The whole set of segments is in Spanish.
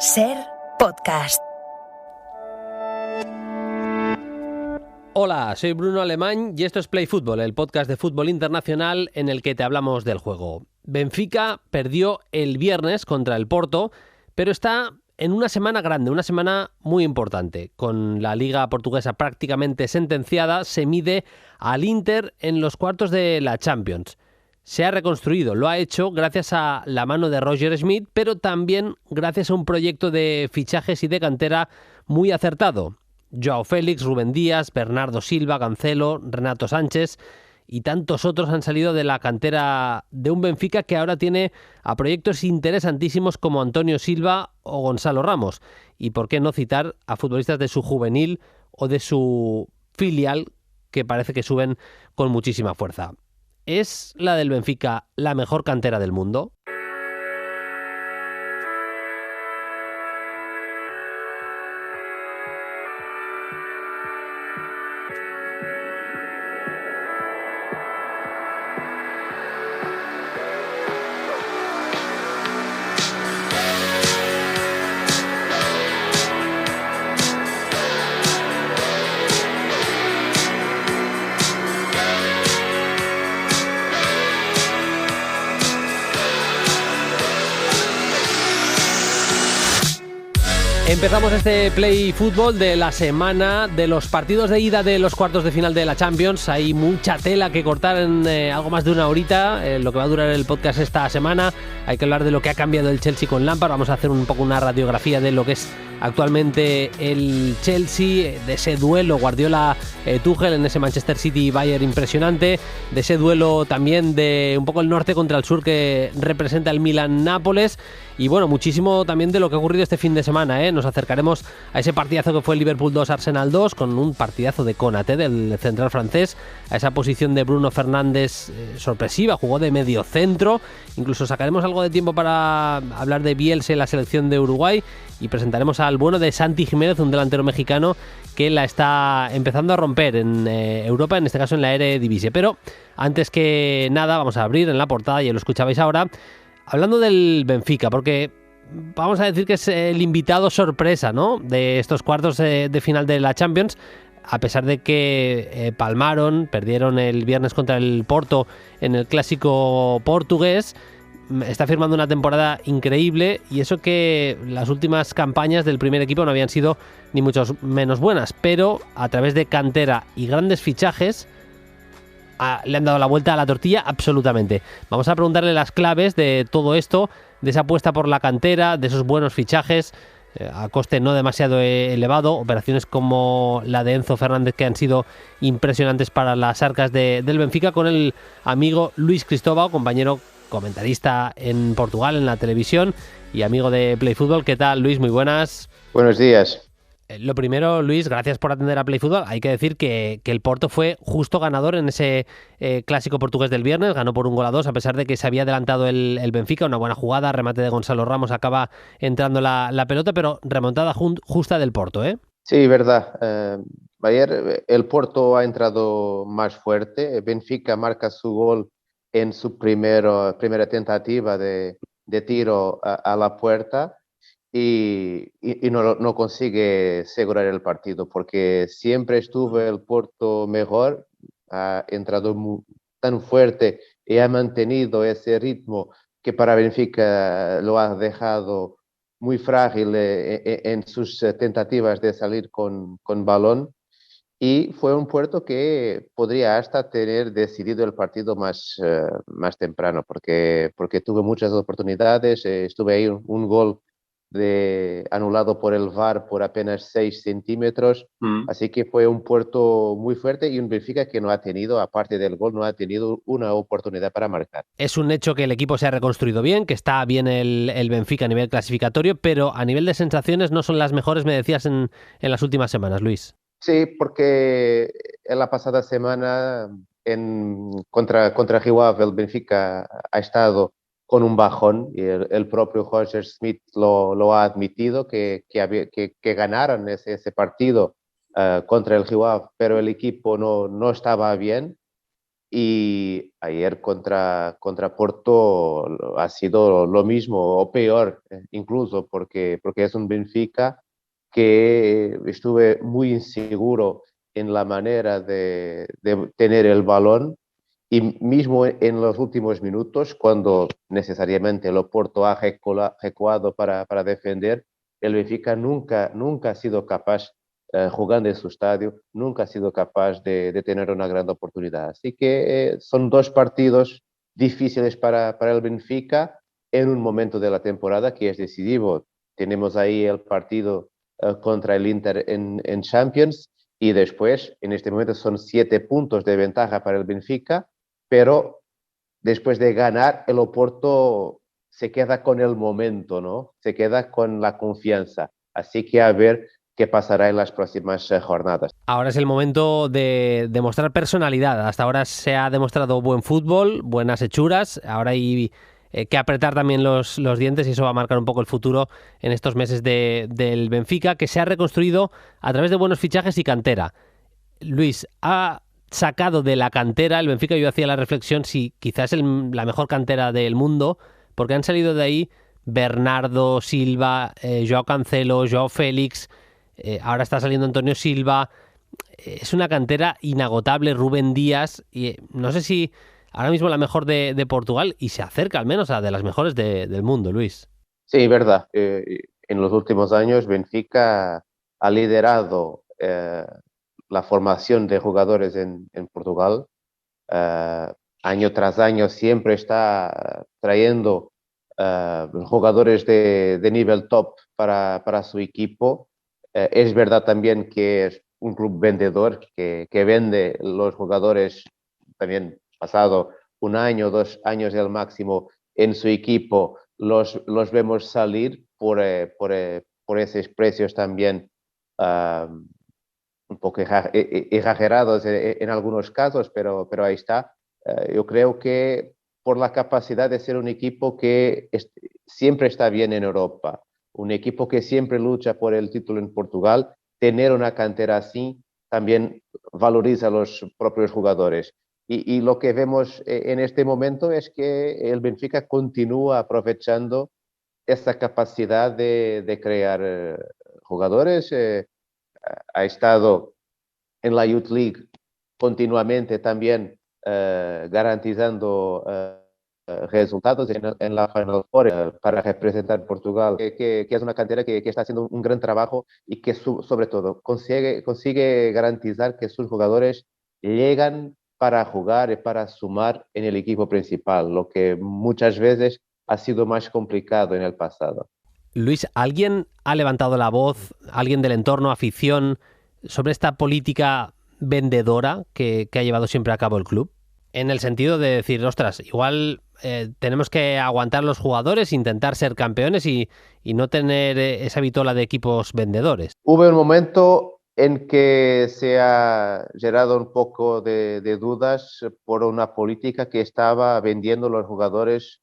SER Podcast. Hola, soy Bruno Alemán y esto es Play Fútbol, el podcast de fútbol internacional en el que te hablamos del juego. Benfica perdió el viernes contra el Porto, pero está en una semana grande, una semana muy importante. Con la Liga Portuguesa prácticamente sentenciada, se mide al Inter en los cuartos de la Champions. Se ha reconstruido, lo ha hecho gracias a la mano de Roger Schmidt, pero también gracias a un proyecto de fichajes y de cantera muy acertado. Joao Félix, Rubén Díaz, Bernardo Silva, Cancelo, Renato Sánchez y tantos otros han salido de la cantera de un Benfica que ahora tiene a proyectos interesantísimos como Antonio Silva o Gonzalo Ramos. Y por qué no citar a futbolistas de su juvenil o de su filial que parece que suben con muchísima fuerza. ¿Es la del Benfica la mejor cantera del mundo? Empezamos este Play Fútbol de la semana de los partidos de ida de los cuartos de final de la Champions. Hay mucha tela que cortar en algo más de una horita, lo que va a durar el podcast esta semana. Hay que hablar de lo que ha cambiado el Chelsea con Lampard. Vamos a hacer un poco una radiografía de lo que es actualmente el Chelsea, de ese duelo Guardiola-Tuchel en ese Manchester City-Bayern impresionante, de ese duelo también de un poco el norte contra el sur que representa el Milan-Nápoles. Y bueno, muchísimo también de lo que ha ocurrido este fin de semana, ¿eh? Nos acercaremos a ese partidazo que fue el Liverpool 2, Arsenal 2, con un partidazo de Konaté, del central francés, a esa posición de Bruno Fernández sorpresiva, jugó de medio centro. Incluso sacaremos algo de tiempo para hablar de Bielsa y la selección de Uruguay, y presentaremos al bueno de Santi Jiménez, un delantero mexicano que la está empezando a romper en Europa, en este caso en la Eredivisie. Pero antes que nada, vamos a abrir en la portada, ya lo escuchabais ahora, hablando del Benfica, porque vamos a decir que es el invitado sorpresa, ¿no?, de estos cuartos de final de la Champions, a pesar de que perdieron el viernes contra el Porto en el clásico portugués. Está firmando una temporada increíble, y eso que las últimas campañas del primer equipo no habían sido ni mucho menos buenas, pero a través de cantera y grandes fichajes le han dado la vuelta a la tortilla absolutamente. Vamos a preguntarle las claves de todo esto, de esa apuesta por la cantera, de esos buenos fichajes a coste no demasiado elevado, operaciones como la de Enzo Fernández que han sido impresionantes para las arcas del Benfica, con el amigo Luis Cristóbal, compañero comentarista en Portugal en la televisión y amigo de Play Fútbol. ¿Qué tal, Luis? Muy buenas. Buenos días. Lo primero, Luis, gracias por atender a Play Fútbol. Hay que decir que el Porto fue justo ganador en ese clásico portugués del viernes. Ganó por 1-2, a pesar de que se había adelantado el Benfica. Una buena jugada, remate de Gonzalo Ramos, acaba entrando la pelota, pero remontada justa del Porto, ¿eh? Sí, verdad. Ayer el Porto ha entrado más fuerte. Benfica marca su gol en su primera tentativa de tiro a la puerta. Y no consigue asegurar el partido, porque siempre estuvo el Porto mejor, ha entrado tan fuerte y ha mantenido ese ritmo que para Benfica lo ha dejado muy frágil en sus tentativas de salir con balón, y fue un Porto que podría hasta tener decidido el partido más temprano, porque tuvo muchas oportunidades. Estuve ahí un gol anulado por el VAR por apenas 6 centímetros. Así que fue un Porto muy fuerte y un Benfica que no ha tenido, aparte del gol, no ha tenido una oportunidad para marcar. Es un hecho que el equipo se ha reconstruido bien, que está bien el Benfica a nivel clasificatorio, pero a nivel de sensaciones no son las mejores, me decías, en las últimas semanas, Luis. Sí, porque en la pasada semana contra Rio el Benfica ha estado con un bajón, y el propio Roger Schmidt lo ha admitido, que ganaron ese partido contra el Rio, pero el equipo no estaba bien. y ayer contra Porto ha sido lo mismo o peor, incluso porque es un Benfica que estuve muy inseguro en la manera de tener el balón y mismo en los últimos minutos, cuando necesariamente el Oporto ha recuado para defender, el Benfica nunca ha sido capaz, jugando en su estadio, nunca ha sido capaz de tener una gran oportunidad. Así que son dos partidos difíciles para el Benfica en un momento de la temporada que es decisivo. Tenemos ahí el partido contra el Inter en Champions y después, en este momento, son 7 puntos de ventaja para el Benfica, pero después de ganar, el Oporto se queda con el momento, ¿no? Se queda con la confianza. Así que a ver qué pasará en las próximas jornadas. Ahora es el momento de demostrar personalidad. Hasta ahora se ha demostrado buen fútbol, buenas hechuras. Ahora hay que apretar también los dientes y eso va a marcar un poco el futuro en estos meses del Benfica, que se ha reconstruido a través de buenos fichajes y cantera. Luis, ha sacado de la cantera, el Benfica, yo hacía la reflexión si quizás es la mejor cantera del mundo, porque han salido de ahí Bernardo Silva, Joao Cancelo, Joao Félix, ahora está saliendo Antonio Silva. Es una cantera inagotable, Rubén Díaz, y no sé si ahora mismo la mejor de Portugal y se acerca al menos a de las mejores del mundo, Luis. Sí, verdad. En los últimos años, Benfica ha liderado la formación de jugadores en Portugal. Año tras año siempre está trayendo jugadores de nivel top para su equipo. Es verdad también que es un club vendedor que vende los jugadores también pasado un año, 2 años del máximo en su equipo, los vemos salir por esos precios también un poco exagerados en algunos casos, pero ahí está. Yo creo que por la capacidad de ser un equipo que siempre está bien en Europa, un equipo que siempre lucha por el título en Portugal, tener una cantera así también valoriza a los propios jugadores. Y lo que vemos en este momento es que el Benfica continúa aprovechando esa capacidad de crear jugadores. Ha estado en la Youth League continuamente también garantizando resultados en la Final Four para representar Portugal, que es una cantera que está haciendo un gran trabajo y que sobre todo consigue garantizar que sus jugadores llegan para jugar y para sumar en el equipo principal, lo que muchas veces ha sido más complicado en el pasado. Luis, ¿alguien ha levantado la voz, alguien del entorno, afición, sobre esta política vendedora que ha llevado siempre a cabo el club? En el sentido de decir, ostras, igual tenemos que aguantar los jugadores, intentar ser campeones y no tener esa vitola de equipos vendedores. Hubo un momento en que se ha generado un poco de dudas por una política que estaba vendiendo los jugadores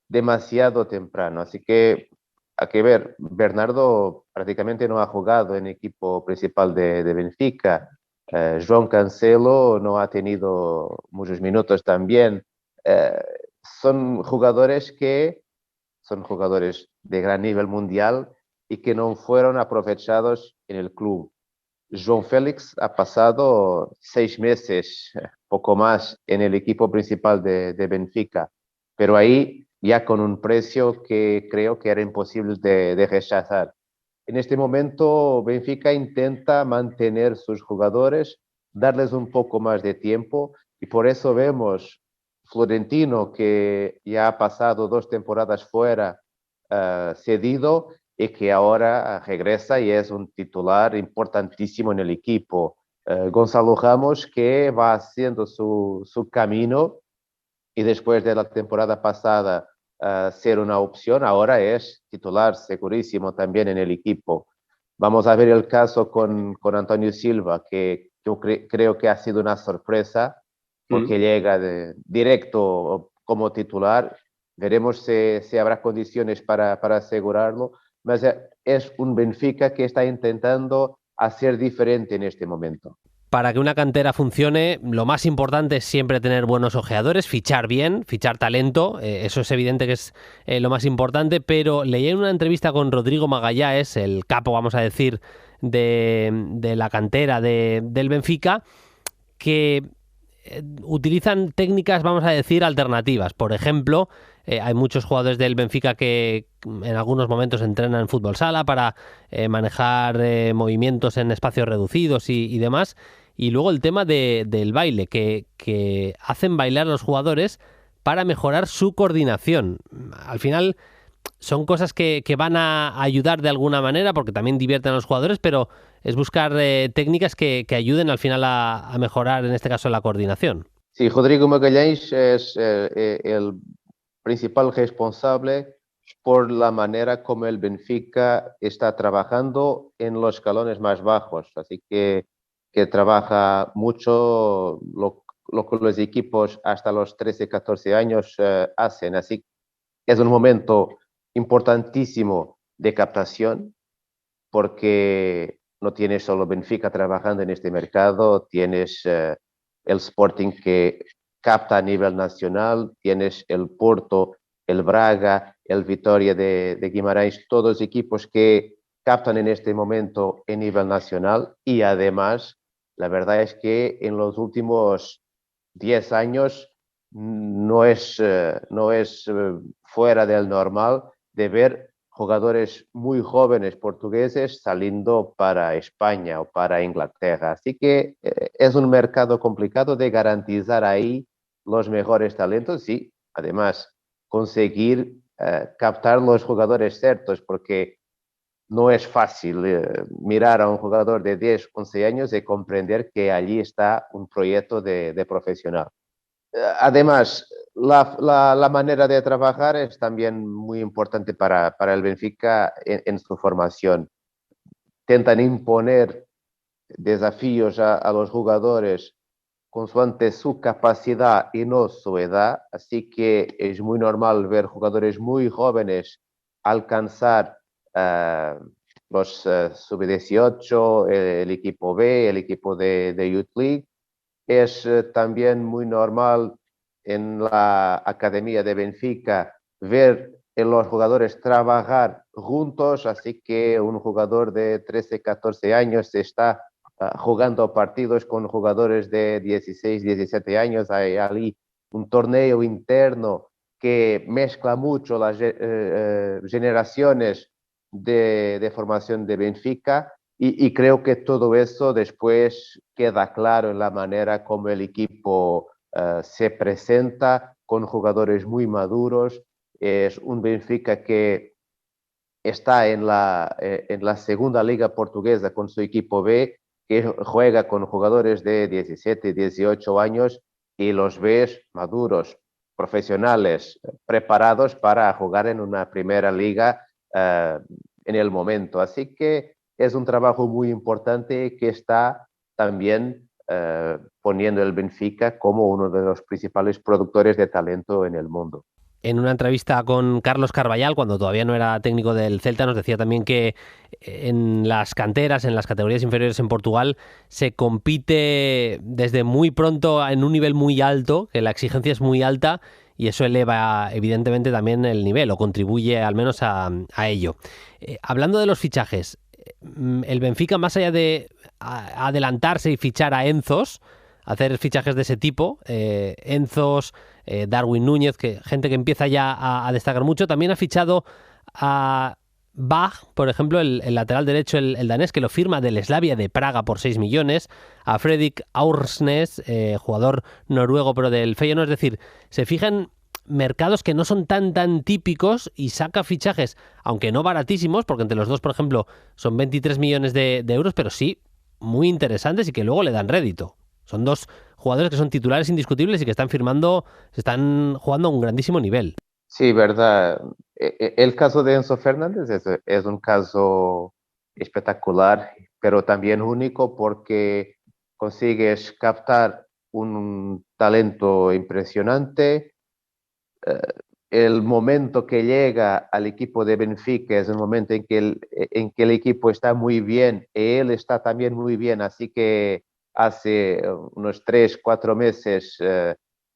demasiado temprano. Así que hay que ver, Bernardo prácticamente no ha jugado en equipo principal de Benfica. João Cancelo no ha tenido muchos minutos también. Eh, son jugadores de gran nivel mundial y que no fueron aprovechados en el club. João Félix ha pasado 6 meses, poco más, en el equipo principal de Benfica, pero ahí ya con un precio que creo que era imposible de rechazar. En este momento, Benfica intenta mantener sus jugadores, darles un poco más de tiempo y por eso vemos Florentino, que ya ha pasado 2 temporadas fuera, cedido y que ahora regresa y es un titular importantísimo en el equipo. Gonzalo Ramos, que va haciendo su camino y después de la temporada pasada ser una opción, ahora es titular segurísimo también en el equipo. Vamos a ver el caso con Antonio Silva, que yo creo que ha sido una sorpresa porque llega directo como titular. Veremos si habrá condiciones para asegurarlo. Pero es un Benfica que está intentando hacer diferente en este momento. para que una cantera funcione, lo más importante es siempre tener buenos ojeadores, fichar bien, fichar talento, eso es evidente que es lo más importante, pero leí en una entrevista con Rodrigo Magallanes, el capo, vamos a decir, de la cantera del Benfica, que utilizan técnicas, vamos a decir, alternativas. Por ejemplo, hay muchos jugadores del Benfica que en algunos momentos entrenan en fútbol sala para manejar movimientos en espacios reducidos y demás. Y luego el tema del baile, que hacen bailar a los jugadores para mejorar su coordinación. Al final son cosas que van a ayudar de alguna manera porque también divierten a los jugadores, pero es buscar técnicas que ayuden al final a mejorar, en este caso, la coordinación. Sí, Rodrigo Magalhães es el principal responsable por la manera como el Benfica está trabajando en los escalones más bajos. Así que trabaja mucho lo que los equipos hasta los 13, 14 años hacen. Así que es un momento importantísimo de captación porque no tienes solo Benfica trabajando en este mercado, tienes el Sporting que capta a nivel nacional, tienes el Porto, el Braga, el Vitória de Guimarães, todos equipos que captan en este momento en nivel nacional y además la verdad es que en los últimos 10 años no es fuera del normal de ver jugadores muy jóvenes portugueses saliendo para España o para Inglaterra. Así que es un mercado complicado de garantizar ahí los mejores talentos y además conseguir captar los jugadores ciertos, porque no es fácil mirar a un jugador de 10, 11 años y comprender que allí está un proyecto de profesional. Además, la manera de trabajar es también muy importante para el Benfica en su formación. Intentan imponer desafíos a los jugadores consoante su capacidad y no su edad, así que es muy normal ver jugadores muy jóvenes alcanzar los sub-18, el equipo B, el equipo de Youth League. Es también muy normal en la Academia de Benfica ver a los jugadores trabajar juntos, así que un jugador de 13, 14 años está jugando partidos con jugadores de 16, 17 años. Hay ahí un torneo interno que mezcla mucho las generaciones de formación de Benfica y creo que todo eso después queda claro en la manera como el equipo se presenta con jugadores muy maduros. Es un Benfica que está en la segunda liga portuguesa con su equipo B, que juega con jugadores de 17, 18 años y los ves maduros, profesionales, preparados para jugar en una primera liga en el momento. Así que es un trabajo muy importante que está también poniendo el Benfica como uno de los principales productores de talento en el mundo. En una entrevista con Carlos Carballal, cuando todavía no era técnico del Celta, nos decía también que en las canteras, en las categorías inferiores en Portugal, se compite desde muy pronto en un nivel muy alto, que la exigencia es muy alta y eso eleva evidentemente también el nivel o contribuye al menos a ello. Hablando de los fichajes, el Benfica, más allá de adelantarse y fichar a Enzos, hacer fichajes de ese tipo, Enzos, Darwin Núñez, gente que empieza ya a destacar mucho. También ha fichado a Bach, por ejemplo, el lateral derecho, el danés, que lo firma del Slavia de Praga por 6 millones. A Fredrik Aursnes, jugador noruego, pero del Feyenoord. Es decir, se fijan mercados que no son tan típicos y saca fichajes, aunque no baratísimos, porque entre los dos, por ejemplo, son 23 millones de euros, pero sí muy interesantes y que luego le dan rédito. Son dos jugadores que son titulares indiscutibles y que están están jugando a un grandísimo nivel. Sí, verdad. El caso de Enzo Fernández es un caso espectacular, pero también único porque consigues captar un talento impresionante. El momento que llega al equipo de Benfica es un momento en que el equipo está muy bien y él está también muy bien, así que hace unos 3, 4 meses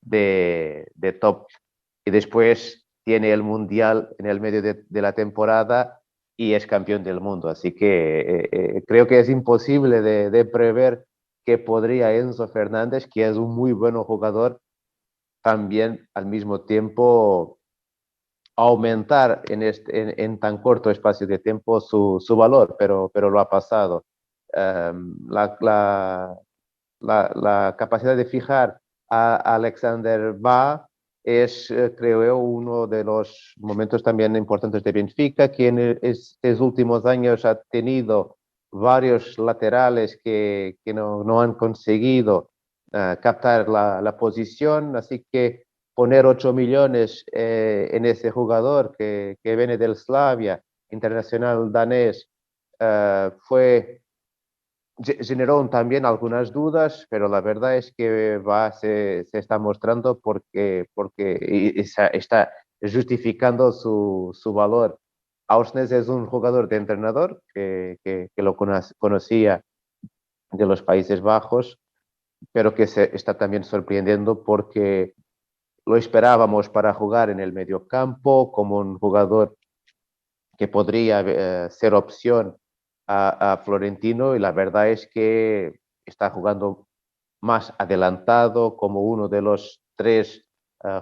de top y después tiene el Mundial en el medio de la temporada y es campeón del mundo. Así que creo que es imposible de prever que podría Enzo Fernández, que es un muy buen jugador, también al mismo tiempo aumentar en tan corto espacio de tiempo su valor, pero lo ha pasado. La, la, la capacidad de fijar a Alexander Ba es, creo yo, uno de los momentos también importantes de Benfica, que en estos últimos años ha tenido varios laterales que no han conseguido captar la posición, así que poner 8 millones en ese jugador que viene del Slavia, internacional danés, generó también algunas dudas, pero la verdad es que se está mostrando porque está justificando su valor. Ausnes es un jugador de entrenador que lo conocía de los Países Bajos, pero que se está también sorprendiendo porque lo esperábamos para jugar en el mediocampo como un jugador que podría ser opción a Florentino, y la verdad es que está jugando más adelantado como uno de los tres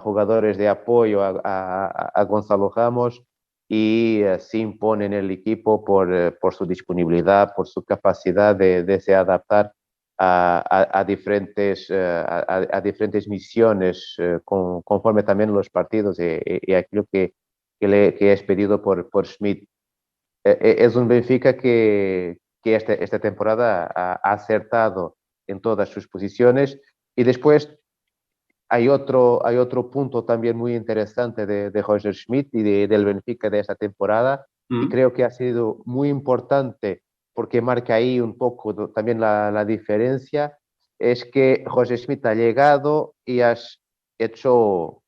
jugadores de apoyo a Gonzalo Ramos, y se impone en el equipo por su disponibilidad, por su capacidad de se adaptar a diferentes, a diferentes misiones conforme también los partidos y aquello que es pedido por Schmidt. Es un Benfica que esta temporada ha acertado en todas sus posiciones, y después hay otro punto también muy interesante de Roger Schmidt y del Benfica de esta temporada, y Mm. creo que ha sido muy importante porque marca ahí un poco también la diferencia, es que Roger Schmidt ha llegado y has hecho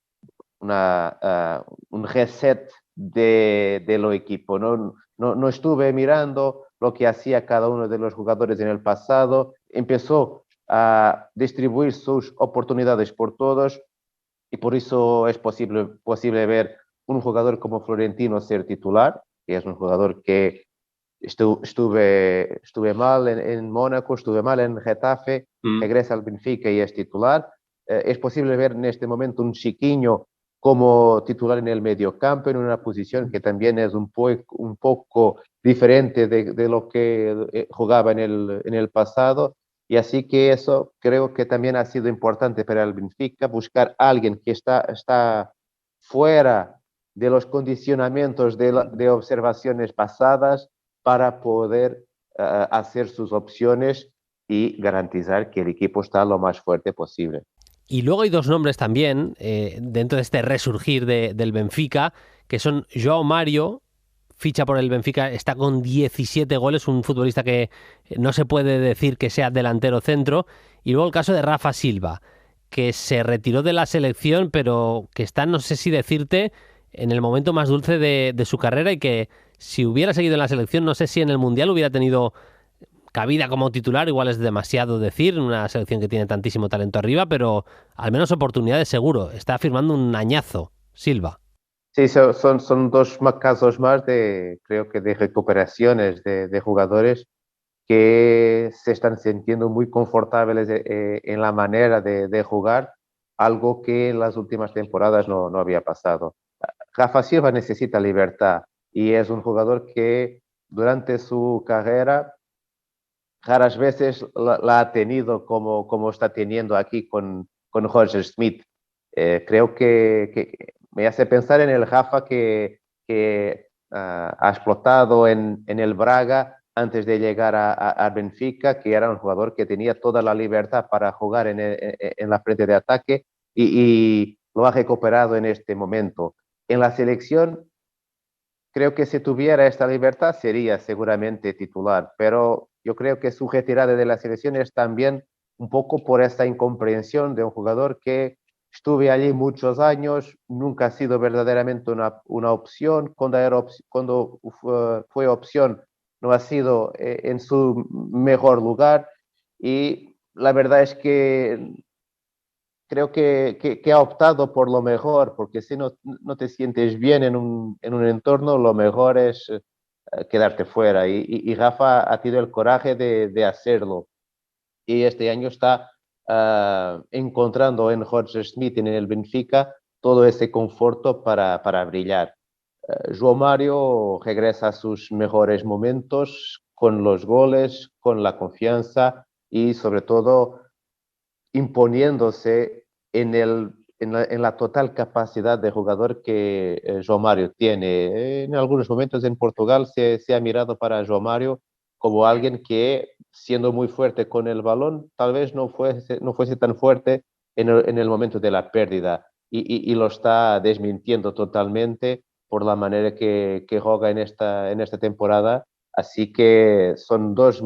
un reset de lo equipo. No estuve mirando lo que hacía cada uno de los jugadores en el pasado. Empezó a distribuir sus oportunidades por todos, y por eso es posible ver un jugador como Florentino ser titular, que es un jugador que estuve mal en Mónaco, estuve mal en Getafe, Mm. regresa al Benfica y es titular. Es posible ver en este momento un Chiquinho como titular en el mediocampo, en una posición que también es un poco diferente de lo que jugaba en el pasado. Y así que eso creo que también ha sido importante para el Benfica, buscar a alguien que está fuera de los condicionamientos de observaciones pasadas para poder hacer sus opciones y garantizar que el equipo está lo más fuerte posible. Y luego hay dos nombres también dentro de este resurgir del Benfica, que son Joao Mario, ficha por el Benfica, está con 17 goles, un futbolista que no se puede decir que sea delantero centro, y luego el caso de Rafa Silva, que se retiró de la selección, pero que está, no sé si decirte, en el momento más dulce de su carrera, y que si hubiera seguido en la selección, no sé si en el Mundial hubiera tenido cabida como titular, igual es demasiado decir, una selección que tiene tantísimo talento arriba, pero al menos oportunidades seguro. Está firmando un añazo, Silva. Sí, son dos casos más creo que de recuperaciones de jugadores que se están sintiendo muy confortables en la manera de jugar, algo que en las últimas temporadas no había pasado. Rafa Silva necesita libertad y es un jugador que durante su carrera raras veces la ha tenido como está teniendo aquí con Roger Smith. Creo que me hace pensar en el Rafa que ha explotado en el Braga antes de llegar a Benfica, que era un jugador que tenía toda la libertad para jugar en la frente de ataque, y lo ha recuperado en este momento. En la selección, creo que si tuviera esta libertad sería seguramente titular, pero yo creo que su retirada de la selección es también un poco por esta incomprensión de un jugador que estuve allí muchos años, nunca ha sido verdaderamente una opción, cuando fue opción no ha sido en su mejor lugar, y la verdad es que creo que ha optado por lo mejor, porque si no te sientes bien en un entorno, lo mejor es quedarte fuera. Y Rafa ha tenido el coraje de hacerlo. Y este año está encontrando en Roger Smith, en el Benfica, todo ese conforto para brillar. João Mário regresa a sus mejores momentos con los goles, con la confianza y sobre todo imponiéndose en la total capacidad de jugador que João Mário tiene. En algunos momentos en Portugal se ha mirado para João Mário como alguien que, siendo muy fuerte con el balón, tal vez no fuese tan fuerte en el momento de la pérdida. Y lo está desmintiendo totalmente por la manera que juega en esta temporada. Así que son dos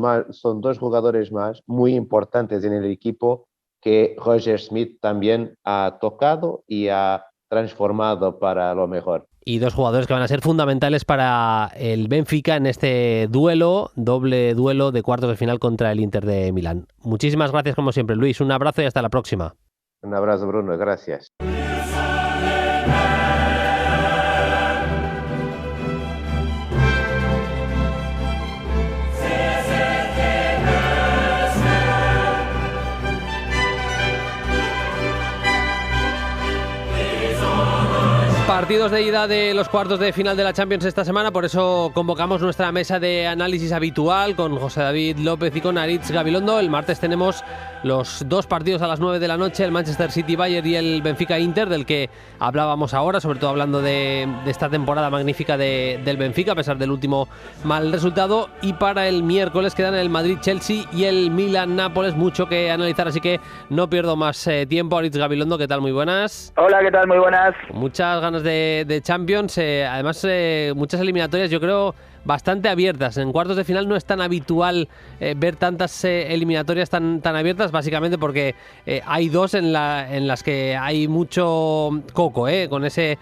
jugadores más muy importantes en el equipo que Roger Smith también ha tocado y ha transformado para lo mejor. Y dos jugadores que van a ser fundamentales para el Benfica en este doble duelo de cuartos de final contra el Inter de Milán. Muchísimas gracias como siempre, Luis. Un abrazo y hasta la próxima. Un abrazo, Bruno. Gracias. Partidos de ida de los cuartos de final de la Champions esta semana, por eso convocamos nuestra mesa de análisis habitual con José David López y con Aritz Gabilondo. El martes tenemos los dos partidos a las 9 de la noche, el Manchester City-Bayern y el Benfica-Inter, del que hablábamos ahora, sobre todo hablando de esta temporada magnífica del Benfica, a pesar del último mal resultado. Y para el miércoles quedan el Madrid-Chelsea y el Milan-Nápoles, mucho que analizar, así que no pierdo más tiempo. Aritz Gabilondo, ¿qué tal? Muy buenas. Hola, ¿qué tal? Muy buenas. Muchas ganas de Champions, además muchas eliminatorias, yo creo, bastante abiertas. En cuartos de final no es tan habitual ver tantas eliminatorias tan abiertas, básicamente porque hay dos en las que hay mucho coco, con ese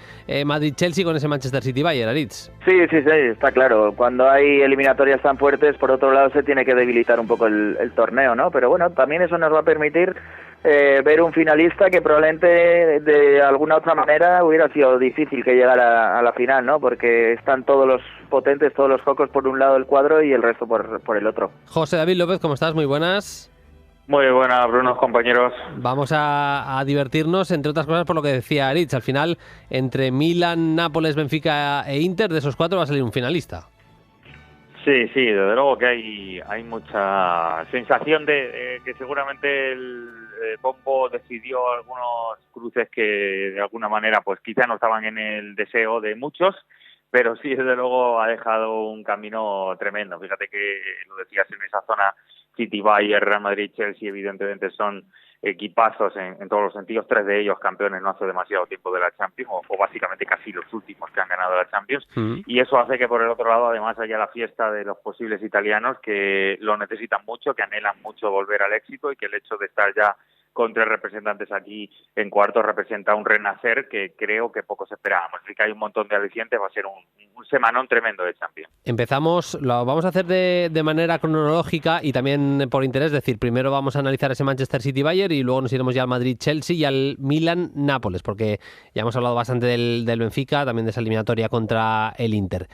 Madrid-Chelsea y con ese Manchester City-Bayern, Aritz. Sí, está claro. Cuando hay eliminatorias tan fuertes, por otro lado se tiene que debilitar un poco el torneo, ¿no? Pero bueno, también eso nos va a permitir ver un finalista que probablemente de alguna otra manera hubiera sido difícil que llegara a la final, ¿no? Porque están todos los potentes, todos los focos por un lado del cuadro y el resto por el otro. José David López, ¿cómo estás? Muy buenas. Muy buenas, Bruno, compañeros. Vamos a divertirnos, entre otras cosas, por lo que decía Aritz. Al final, entre Milan, Nápoles, Benfica e Inter, de esos cuatro va a salir un finalista. Sí, desde luego que hay mucha sensación de que seguramente el Bombo decidió algunos cruces que de alguna manera pues quizá no estaban en el deseo de muchos, pero sí desde luego ha dejado un camino tremendo. Fíjate que lo decías, en esa zona City, Bayern, Real Madrid, Chelsea, evidentemente son equipazos en todos los sentidos, 3 de ellos campeones no hace demasiado tiempo de la Champions, o básicamente casi los últimos que han ganado la Champions, y eso hace que por el otro lado además haya la fiesta de los posibles italianos que lo necesitan mucho, que anhelan mucho volver al éxito, y que el hecho de estar ya con 3 representantes aquí en cuartos representa un renacer que creo que pocos esperábamos. Así que hay un montón de alicientes, va a ser un semanón tremendo de Champions. Empezamos, lo vamos a hacer de manera cronológica y también por interés, es decir, primero vamos a analizar ese Manchester City-Bayern y luego nos iremos ya al Madrid-Chelsea y al Milan-Nápoles, porque ya hemos hablado bastante del Benfica, también de esa eliminatoria contra el Inter.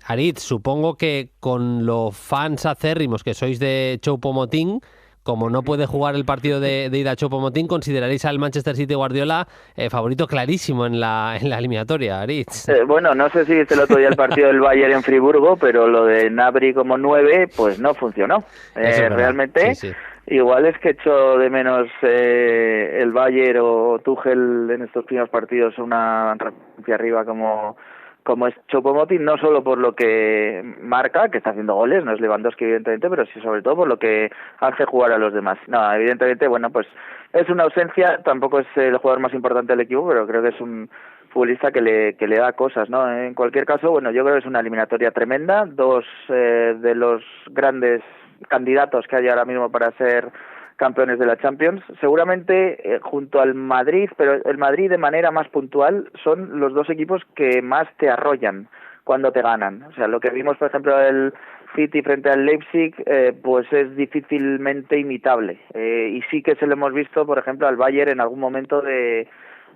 Aritz, supongo que con los fans acérrimos que sois de Choupo-Moting, como no puede jugar el partido de ida Choupo-Moting, consideraréis al Manchester City Guardiola favorito clarísimo en la eliminatoria, Aritz. Bueno, no sé si viste el otro día el partido del Bayern en Friburgo, pero lo de Gnabry como 9, pues no funcionó. Realmente, sí. Igual es que echo de menos el Bayern o Tuchel en estos primeros partidos una referencia arriba como es Choupo-Moting, no solo por lo que marca, que está haciendo goles, no es Lewandowski evidentemente, pero sí sobre todo por lo que hace jugar a los demás. No, evidentemente, bueno, pues es una ausencia, tampoco es el jugador más importante del equipo, pero creo que es un futbolista que le da cosas, ¿no? En cualquier caso, bueno, yo creo que es una eliminatoria tremenda, dos de los grandes candidatos que hay ahora mismo para ser campeones de la Champions, seguramente junto al Madrid, pero el Madrid de manera más puntual, son los dos equipos que más te arrollan cuando te ganan. O sea, lo que vimos, por ejemplo, el City frente al Leipzig, pues es difícilmente imitable. Y sí que se lo hemos visto, por ejemplo, al Bayern en algún momento de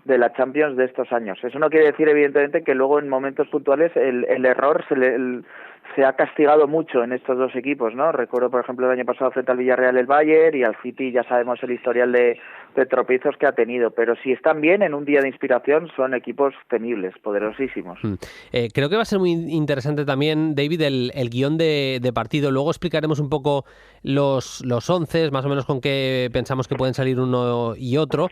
la Champions de estos años. Eso no quiere decir, evidentemente, que luego en momentos puntuales el error se ha castigado mucho en estos dos equipos, ¿no? Recuerdo, por ejemplo, el año pasado frente al Villarreal el Bayern, y al City ya sabemos el historial de tropiezos que ha tenido, pero si están bien en un día de inspiración son equipos temibles, poderosísimos. Creo que va a ser muy interesante también, David, el guión de partido. Luego explicaremos un poco los 11, más o menos con qué pensamos que pueden salir uno y otro,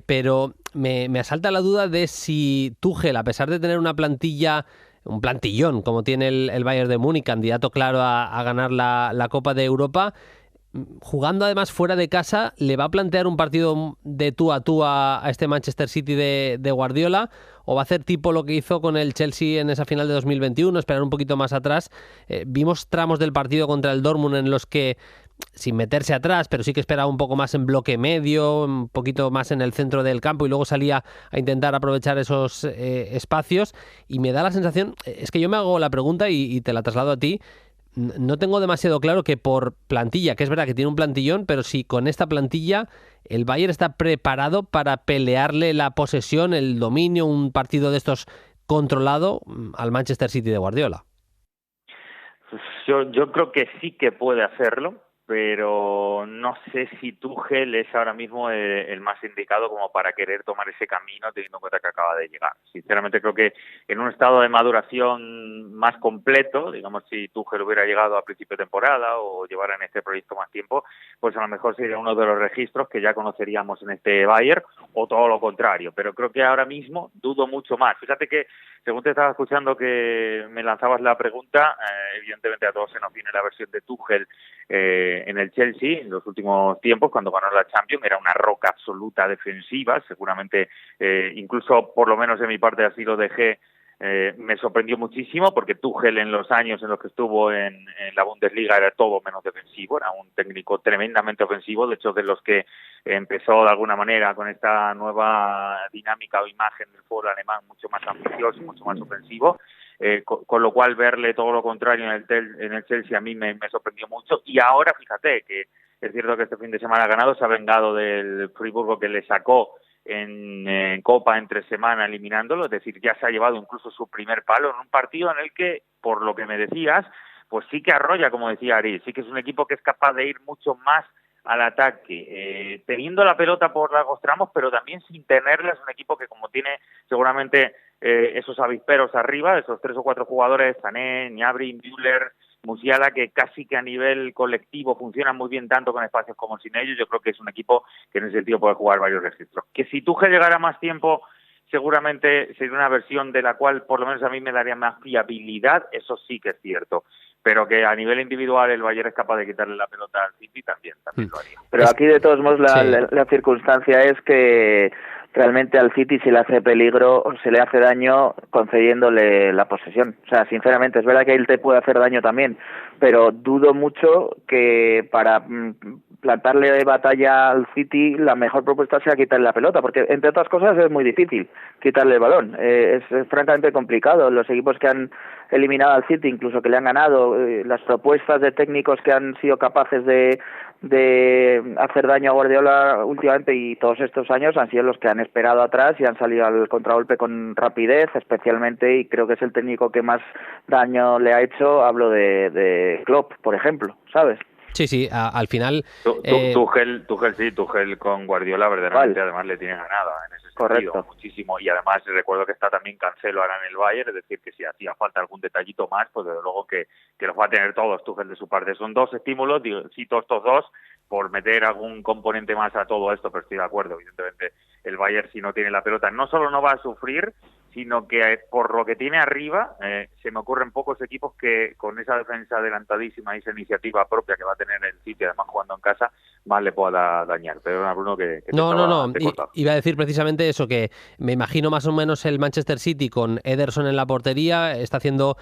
pero me asalta la duda de si Tuchel, a pesar de tener una plantilla, un plantillón como tiene el Bayern de Múnich, candidato claro a ganar la Copa de Europa, jugando además fuera de casa, ¿le va a plantear un partido de tú a este Manchester City de Guardiola? ¿O va a hacer tipo lo que hizo con el Chelsea en esa final de 2021, esperar un poquito más atrás? Vimos tramos del partido contra el Dortmund en los que, sin meterse atrás, pero sí que esperaba un poco más en bloque medio, un poquito más en el centro del campo, y luego salía a intentar aprovechar esos espacios. Y me da la sensación, es que yo me hago la pregunta y te la traslado a ti. No tengo demasiado claro que por plantilla, que es verdad que tiene un plantillón, pero si con esta plantilla el Bayern está preparado para pelearle la posesión, el dominio, un partido de estos controlado al Manchester City de Guardiola. Yo creo que sí que puede hacerlo, pero no sé si Tuchel es ahora mismo el más indicado como para querer tomar ese camino, teniendo en cuenta que acaba de llegar. Sinceramente creo que en un estado de maduración más completo, digamos, si Tuchel hubiera llegado a principio de temporada o llevara en este proyecto más tiempo, pues a lo mejor sería uno de los registros que ya conoceríamos en este Bayern, o todo lo contrario. Pero creo que ahora mismo dudo mucho más. Fíjate que, según te estaba escuchando que me lanzabas la pregunta, evidentemente a todos se nos viene la versión de Tuchel en el Chelsea en los últimos tiempos, cuando ganó la Champions. Era una roca absoluta defensiva, seguramente incluso por lo menos de mi parte así lo dejé. Me sorprendió muchísimo, porque Tuchel en los años en los que estuvo en la Bundesliga era todo menos defensivo, era un técnico tremendamente ofensivo, de hecho de los que empezó de alguna manera con esta nueva dinámica o imagen del fútbol alemán, mucho más ambicioso y mucho más ofensivo. Con lo cual verle todo lo contrario en el Chelsea a mí me sorprendió mucho. Y ahora fíjate que es cierto que este fin de semana ha ganado, se ha vengado del Friburgo, que le sacó en Copa entre semana eliminándolo, es decir, ya se ha llevado incluso su primer palo en un partido en el que, por lo que me decías, pues sí que arrolla, como decía Ari, sí que es un equipo que es capaz de ir mucho más al ataque, teniendo la pelota por largos tramos, pero también sin tenerla. Es un equipo que, como tiene seguramente esos avisperos arriba, esos 3 o 4 jugadores, Sané, Gnabry, Müller, Musiala, que casi que a nivel colectivo funcionan muy bien tanto con espacios como sin ellos. Yo creo que es un equipo que en ese sentido puede jugar varios registros. Que si Tuchel llegara más tiempo, seguramente sería una versión de la cual por lo menos a mí me daría más fiabilidad, eso sí que es cierto. Pero que a nivel individual el Bayern es capaz de quitarle la pelota al City, también lo haría. Pero aquí de todos modos la circunstancia es que realmente al City se le hace peligro o se le hace daño concediéndole la posesión. O sea, sinceramente, es verdad que él te puede hacer daño también, pero dudo mucho que para plantarle batalla al City la mejor propuesta sea quitarle la pelota, porque entre otras cosas es muy difícil quitarle el balón. Es francamente complicado. Los equipos que han eliminado al City, incluso que le han ganado, las propuestas de técnicos que han sido capaces de hacer daño a Guardiola últimamente y todos estos años han sido los que han esperado atrás y han salido al contragolpe con rapidez, especialmente, y creo que es el técnico que más daño le ha hecho. Hablo de Klopp, por ejemplo, ¿sabes? Sí, al final... Tuchel con Guardiola verdaderamente además le tiene ganada en ese sentido, muchísimo. Y además recuerdo que está también Cancelo ahora en el Bayern, es decir, que si hacía falta algún detallito más, pues desde luego que los va a tener todos Tuchel de su parte. Son 2 estímulos, cito estos 2, por meter algún componente más a todo esto, pero estoy de acuerdo, evidentemente el Bayern, si no tiene la pelota, no solo no va a sufrir, sino que por lo que tiene arriba, se me ocurren pocos equipos que con esa defensa adelantadísima y esa iniciativa propia que va a tener el City, además jugando en casa, más le pueda dañar. Pero Bruno, que No. Iba a decir precisamente eso, que me imagino más o menos el Manchester City con Ederson en la portería, está haciendo,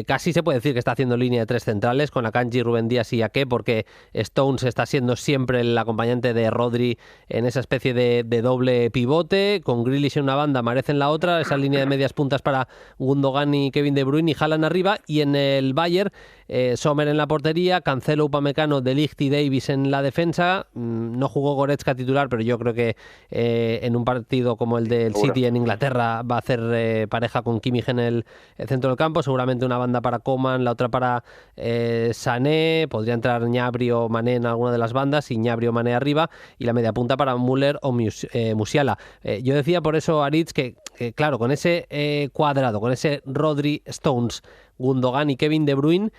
casi se puede decir que está haciendo línea de 3 centrales, con Akanji, Rubén Díaz y Ake, porque Stones está siendo siempre el acompañante de Rodri en esa especie de doble pivote, con Grealish en una banda, Mahrez en la otra, esa línea de medias puntas para Gundogan y Kevin De Bruyne y Haaland arriba. Y en el Bayern Sommer en la portería, Cancelo, Upamecano, De Ligt y Davies en la defensa. No jugó Goretzka titular, pero yo creo que en un partido como el del City en Inglaterra va a hacer pareja con Kimmich en el centro del campo. Seguramente una banda para Coman, la otra para Sané. Podría entrar Gnabry o Mané en alguna de las bandas y Gnabry o Mané arriba, y la media punta para Müller o Musiala. Yo decía por eso, Aritz, que claro, con ese cuadrado, con ese Rodri, Stones, Gundogan y Kevin De Bruyne,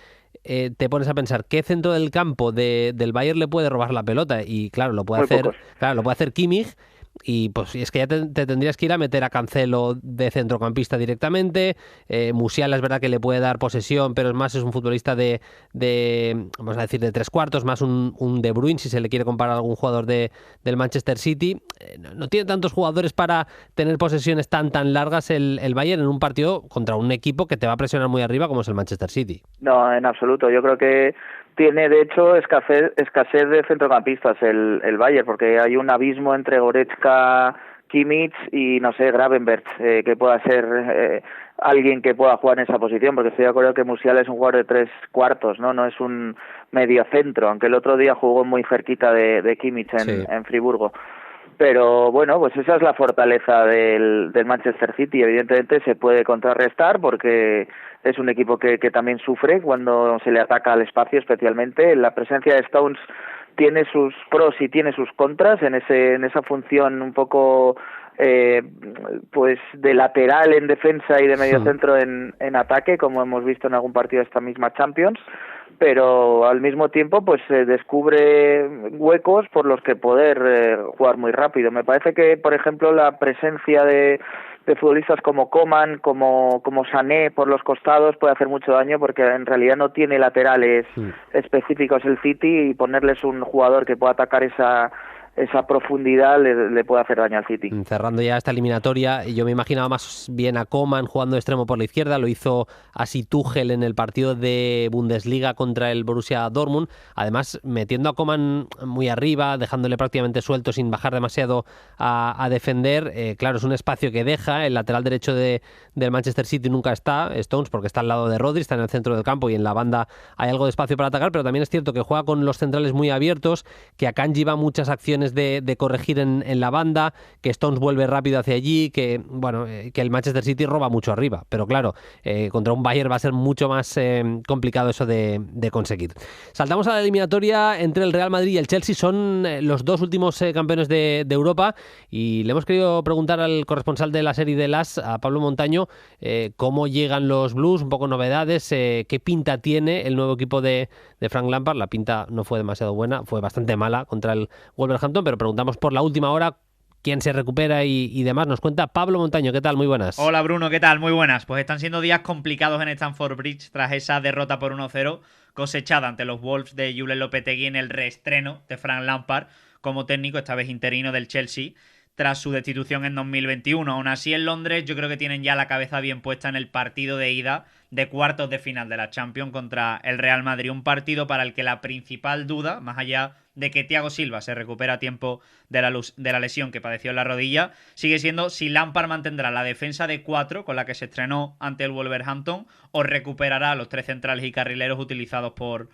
te pones a pensar qué centro del campo del Bayern le puede robar la pelota, y claro, lo puede hacer Kimmich. Y pues es que ya te tendrías que ir a meter a Cancelo de centrocampista directamente. Musiala es verdad que le puede dar posesión, pero es un futbolista de vamos a decir, de tres cuartos, más un De Bruyne, si se le quiere comparar a algún jugador del Manchester City. No tiene tantos jugadores para tener posesiones tan largas el Bayern en un partido contra un equipo que te va a presionar muy arriba como es el Manchester City. No, en absoluto. Yo creo que tiene, de hecho, escasez de centrocampistas el Bayern, porque hay un abismo entre Goretzka, Kimmich y, no sé, Gravenberch, que pueda ser alguien que pueda jugar en esa posición, porque estoy de acuerdo que Musiala es un jugador de tres cuartos, no es un mediocentro, aunque el otro día jugó muy cerquita de Kimmich en Friburgo. Pero bueno, pues esa es la fortaleza del Manchester City. Evidentemente se puede contrarrestar porque es un equipo que también sufre cuando se le ataca al espacio, especialmente. La presencia de Stones tiene sus pros y tiene sus contras en esa función un poco pues de lateral en defensa y de mediocentro en ataque, como hemos visto en algún partido de esta misma Champions. Pero al mismo tiempo pues se descubre huecos por los que poder jugar muy rápido. Me parece que, por ejemplo, la presencia de futbolistas como Coman, como Sané por los costados puede hacer mucho daño, porque en realidad no tiene laterales específicos el City, y ponerles un jugador que pueda atacar esa profundidad le puede hacer daño al City. Cerrando ya esta eliminatoria, yo me imaginaba más bien a Coman jugando de extremo por la izquierda. Lo hizo así Tuchel en el partido de Bundesliga contra el Borussia Dortmund, además metiendo a Coman muy arriba, dejándole prácticamente suelto sin bajar demasiado a defender. Claro, es un espacio que deja. El lateral derecho del Manchester City nunca está Stones, porque está al lado de Rodri, está en el centro del campo y en la banda hay algo de espacio para atacar, pero también es cierto que juega con los centrales muy abiertos, que Akanji va muchas acciones de corregir en la banda, que Stones vuelve rápido hacia allí, que el Manchester City roba mucho arriba, pero claro, contra un Bayern va a ser mucho más complicado eso de conseguir. Saltamos a la eliminatoria entre el Real Madrid y el Chelsea. Son los dos últimos campeones de Europa, y le hemos querido preguntar al corresponsal de la serie de LAS, a Pablo Montaño, cómo llegan los Blues, un poco novedades, qué pinta tiene el nuevo equipo de Frank Lampard. La pinta no fue demasiado buena, fue bastante mala contra el Wolverhampton, pero preguntamos por la última hora quién se recupera y demás. Nos cuenta Pablo Montaño. ¿Qué tal? Muy buenas. Hola Bruno, ¿qué tal? Muy buenas. Pues están siendo días complicados en Stamford Bridge tras esa derrota por 1-0 cosechada ante los Wolves de Julen Lopetegui en el reestreno de Frank Lampard como técnico, esta vez interino, del Chelsea, tras su destitución en 2021. Aún así, en Londres yo creo que tienen ya la cabeza bien puesta en el partido de ida de cuartos de final de la Champions contra el Real Madrid. Un partido para el que la principal duda, más allá de que Thiago Silva se recupera a tiempo de la lesión que padeció en la rodilla, sigue siendo si Lampard mantendrá la defensa de 4 con la que se estrenó ante el Wolverhampton, o recuperará a los 3 centrales y carrileros utilizados por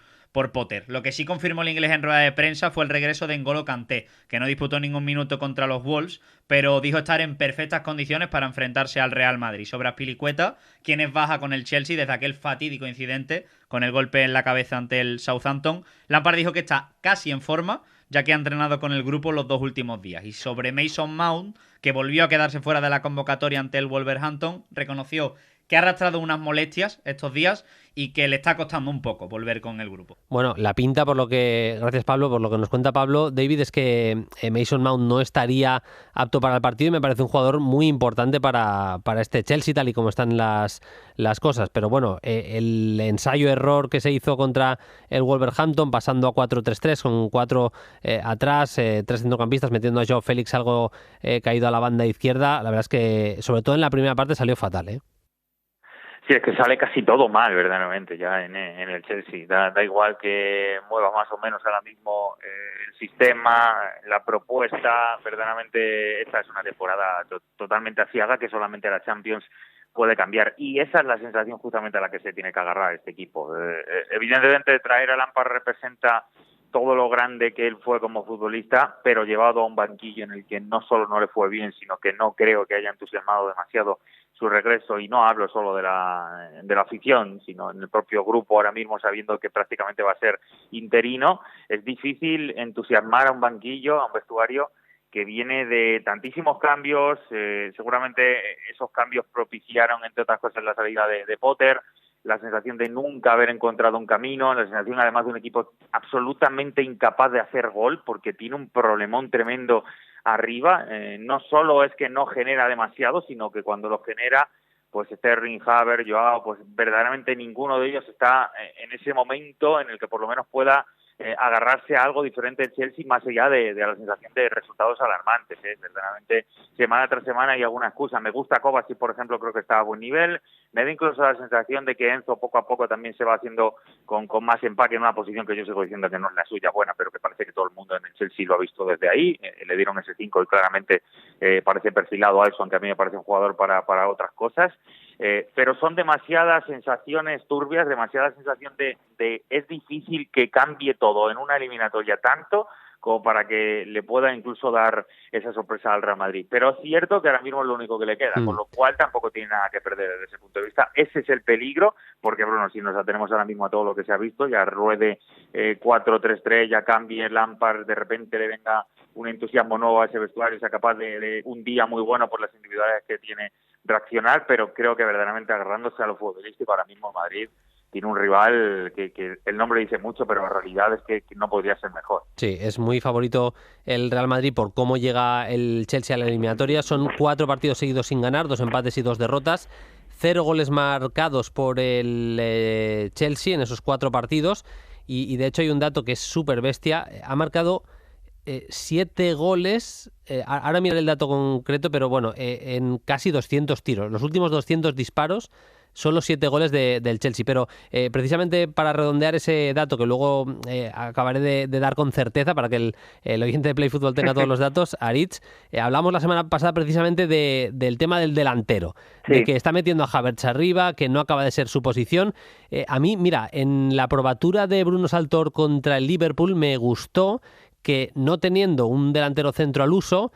Potter. Lo que sí confirmó el inglés en rueda de prensa fue el regreso de N'Golo Kanté, que no disputó ningún minuto contra los Wolves, pero dijo estar en perfectas condiciones para enfrentarse al Real Madrid. Sobre Azpilicueta, quien es baja con el Chelsea desde aquel fatídico incidente con el golpe en la cabeza ante el Southampton, Lampard dijo que está casi en forma, ya que ha entrenado con el grupo los 2 últimos días. Y sobre Mason Mount, que volvió a quedarse fuera de la convocatoria ante el Wolverhampton, reconoció que ha arrastrado unas molestias estos días y que le está costando un poco volver con el grupo. Bueno, la pinta, gracias Pablo, por lo que nos cuenta Pablo, David, es que Mason Mount no estaría apto para el partido, y me parece un jugador muy importante para este Chelsea, tal y como están las cosas. Pero bueno, el ensayo-error que se hizo contra el Wolverhampton, pasando a 4-3-3, con 4 atrás, 3 centrocampistas, metiendo a Joao Félix algo caído a la banda izquierda, la verdad es que, sobre todo en la primera parte, salió fatal, ¿eh? Sí, es que sale casi todo mal, verdaderamente, ya en el Chelsea. Da igual que mueva más o menos ahora mismo el sistema, la propuesta. Verdaderamente esta es una temporada totalmente aciaga, que solamente la Champions puede cambiar. Y esa es la sensación justamente a la que se tiene que agarrar este equipo. Evidentemente, traer a Lampard representa todo lo grande que él fue como futbolista, pero llevado a un banquillo en el que no solo no le fue bien, sino que no creo que haya entusiasmado demasiado su regreso, y no hablo solo de la afición, sino en el propio grupo ahora mismo, sabiendo que prácticamente va a ser interino. Es difícil entusiasmar a un banquillo, a un vestuario que viene de tantísimos cambios. Seguramente esos cambios propiciaron, entre otras cosas, la salida de Potter, la sensación de nunca haber encontrado un camino, la sensación además de un equipo absolutamente incapaz de hacer gol, porque tiene un problemón tremendo arriba. No solo es que no genera demasiado, sino que cuando lo genera, pues Sterling, Havertz, Joao, pues verdaderamente ninguno de ellos está en ese momento en el que por lo menos pueda agarrarse a algo diferente del Chelsea, más allá de la sensación de resultados alarmantes. Verdaderamente, semana tras semana hay alguna excusa. Me gusta Kovacic, por ejemplo, creo que está a buen nivel. Me da incluso la sensación de que Enzo poco a poco también se va haciendo con más empaque en una posición que yo sigo diciendo que no es la suya buena, pero que parece que todo el mundo en el Chelsea lo ha visto desde ahí. Le dieron ese 5 y claramente parece perfilado a eso, aunque a mí me parece un jugador para otras cosas. Pero son demasiadas sensaciones turbias, demasiada sensación de es difícil que cambie todo en una eliminatoria tanto como para que le pueda incluso dar esa sorpresa al Real Madrid. Pero es cierto que ahora mismo es lo único que le queda, con lo cual tampoco tiene nada que perder desde ese punto de vista. Ese es el peligro, porque Bruno, si nos atenemos ahora mismo a todo lo que se ha visto, ya ruede 4-3-3, ya cambie Lampard, de repente le venga un entusiasmo nuevo a ese vestuario, sea capaz de un día muy bueno por las individualidades que tiene reaccionar, pero creo que verdaderamente agarrándose a lo futbolístico ahora mismo Madrid tiene un rival que el nombre dice mucho, pero la realidad es que no podría ser mejor. Sí, es muy favorito el Real Madrid por cómo llega el Chelsea a la eliminatoria. Son 4 partidos seguidos sin ganar, 2 empates y 2 derrotas. 0 goles marcados por el Chelsea en esos 4 partidos. Y de hecho hay un dato que es súper bestia. Ha marcado 7 goles, ahora miraré el dato concreto, pero bueno, en casi 200 tiros. Los últimos 200 disparos son los 7 goles del Chelsea, pero precisamente para redondear ese dato que luego acabaré de dar con certeza para que el oyente de Play Fútbol tenga todos los datos, Aritz, hablamos la semana pasada precisamente del tema del delantero, sí, de que está metiendo a Havertz arriba, que no acaba de ser su posición. A mí, mira, en la probatura de Bruno Saltor contra el Liverpool me gustó que, no teniendo un delantero centro al uso,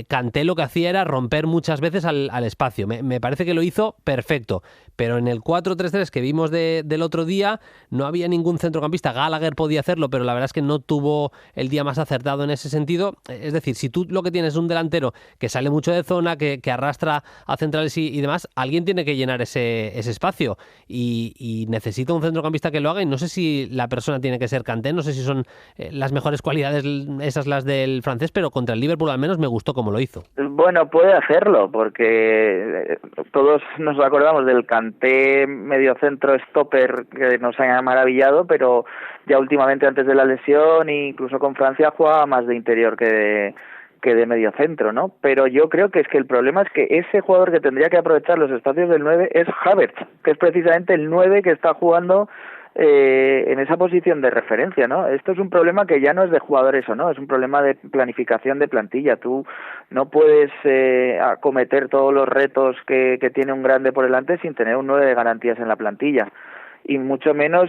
Kanté lo que hacía era romper muchas veces al espacio. Me parece que lo hizo perfecto, pero en el 4-3-3 que vimos del otro día no había ningún centrocampista. Gallagher podía hacerlo, pero la verdad es que no tuvo el día más acertado en ese sentido. Es decir, si tú lo que tienes es un delantero que sale mucho de zona, que arrastra a centrales y demás, alguien tiene que llenar ese espacio y necesita un centrocampista que lo haga, y no sé si la persona tiene que ser Kanté, no sé si son las mejores cualidades esas las del francés, pero contra el Liverpool al menos me gustó como lo hizo. Bueno, puede hacerlo, porque todos nos acordamos del Kanté mediocentro stopper que nos ha maravillado, pero ya últimamente, antes de la lesión, incluso con Francia, jugaba más de interior que de mediocentro, ¿no? Pero yo creo que es que el problema es que ese jugador que tendría que aprovechar los espacios del 9 es Havertz, que es precisamente el 9 que está jugando en esa posición de referencia, ¿no? Esto es un problema que ya no es de jugadores o no, es un problema de planificación de plantilla. Tú no puedes acometer todos los retos que tiene un grande por delante sin tener un 9 de garantías en la plantilla, y mucho menos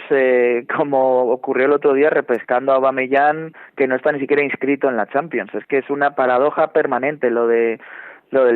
como ocurrió el otro día repescando a Aubameyang, que no está ni siquiera inscrito en la Champions. Es que es una paradoja permanente lo del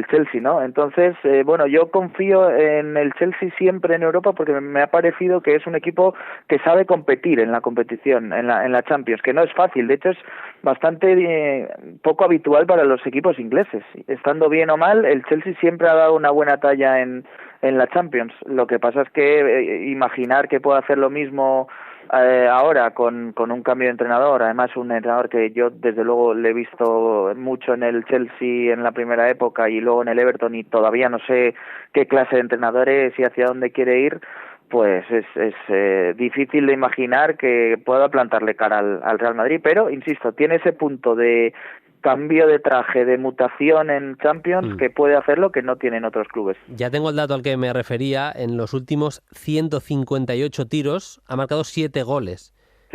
Chelsea, ¿no? Entonces, bueno, yo confío en el Chelsea siempre en Europa, porque me ha parecido que es un equipo que sabe competir en la competición, en la Champions, que no es fácil. De hecho, es bastante poco habitual para los equipos ingleses. Estando bien o mal, el Chelsea siempre ha dado una buena talla en la Champions. Lo que pasa es que imaginar que pueda hacer lo mismo ahora con un cambio de entrenador, además un entrenador que yo desde luego le he visto mucho en el Chelsea en la primera época y luego en el Everton, y todavía no sé qué clase de entrenador es y hacia dónde quiere ir, pues es difícil de imaginar que pueda plantarle cara al Real Madrid, pero insisto, tiene ese punto de cambio de traje, de mutación en Champions, que puede hacerlo que no tienen otros clubes. Ya tengo el dato al que me refería. En los últimos 158 tiros ha marcado 7 goles.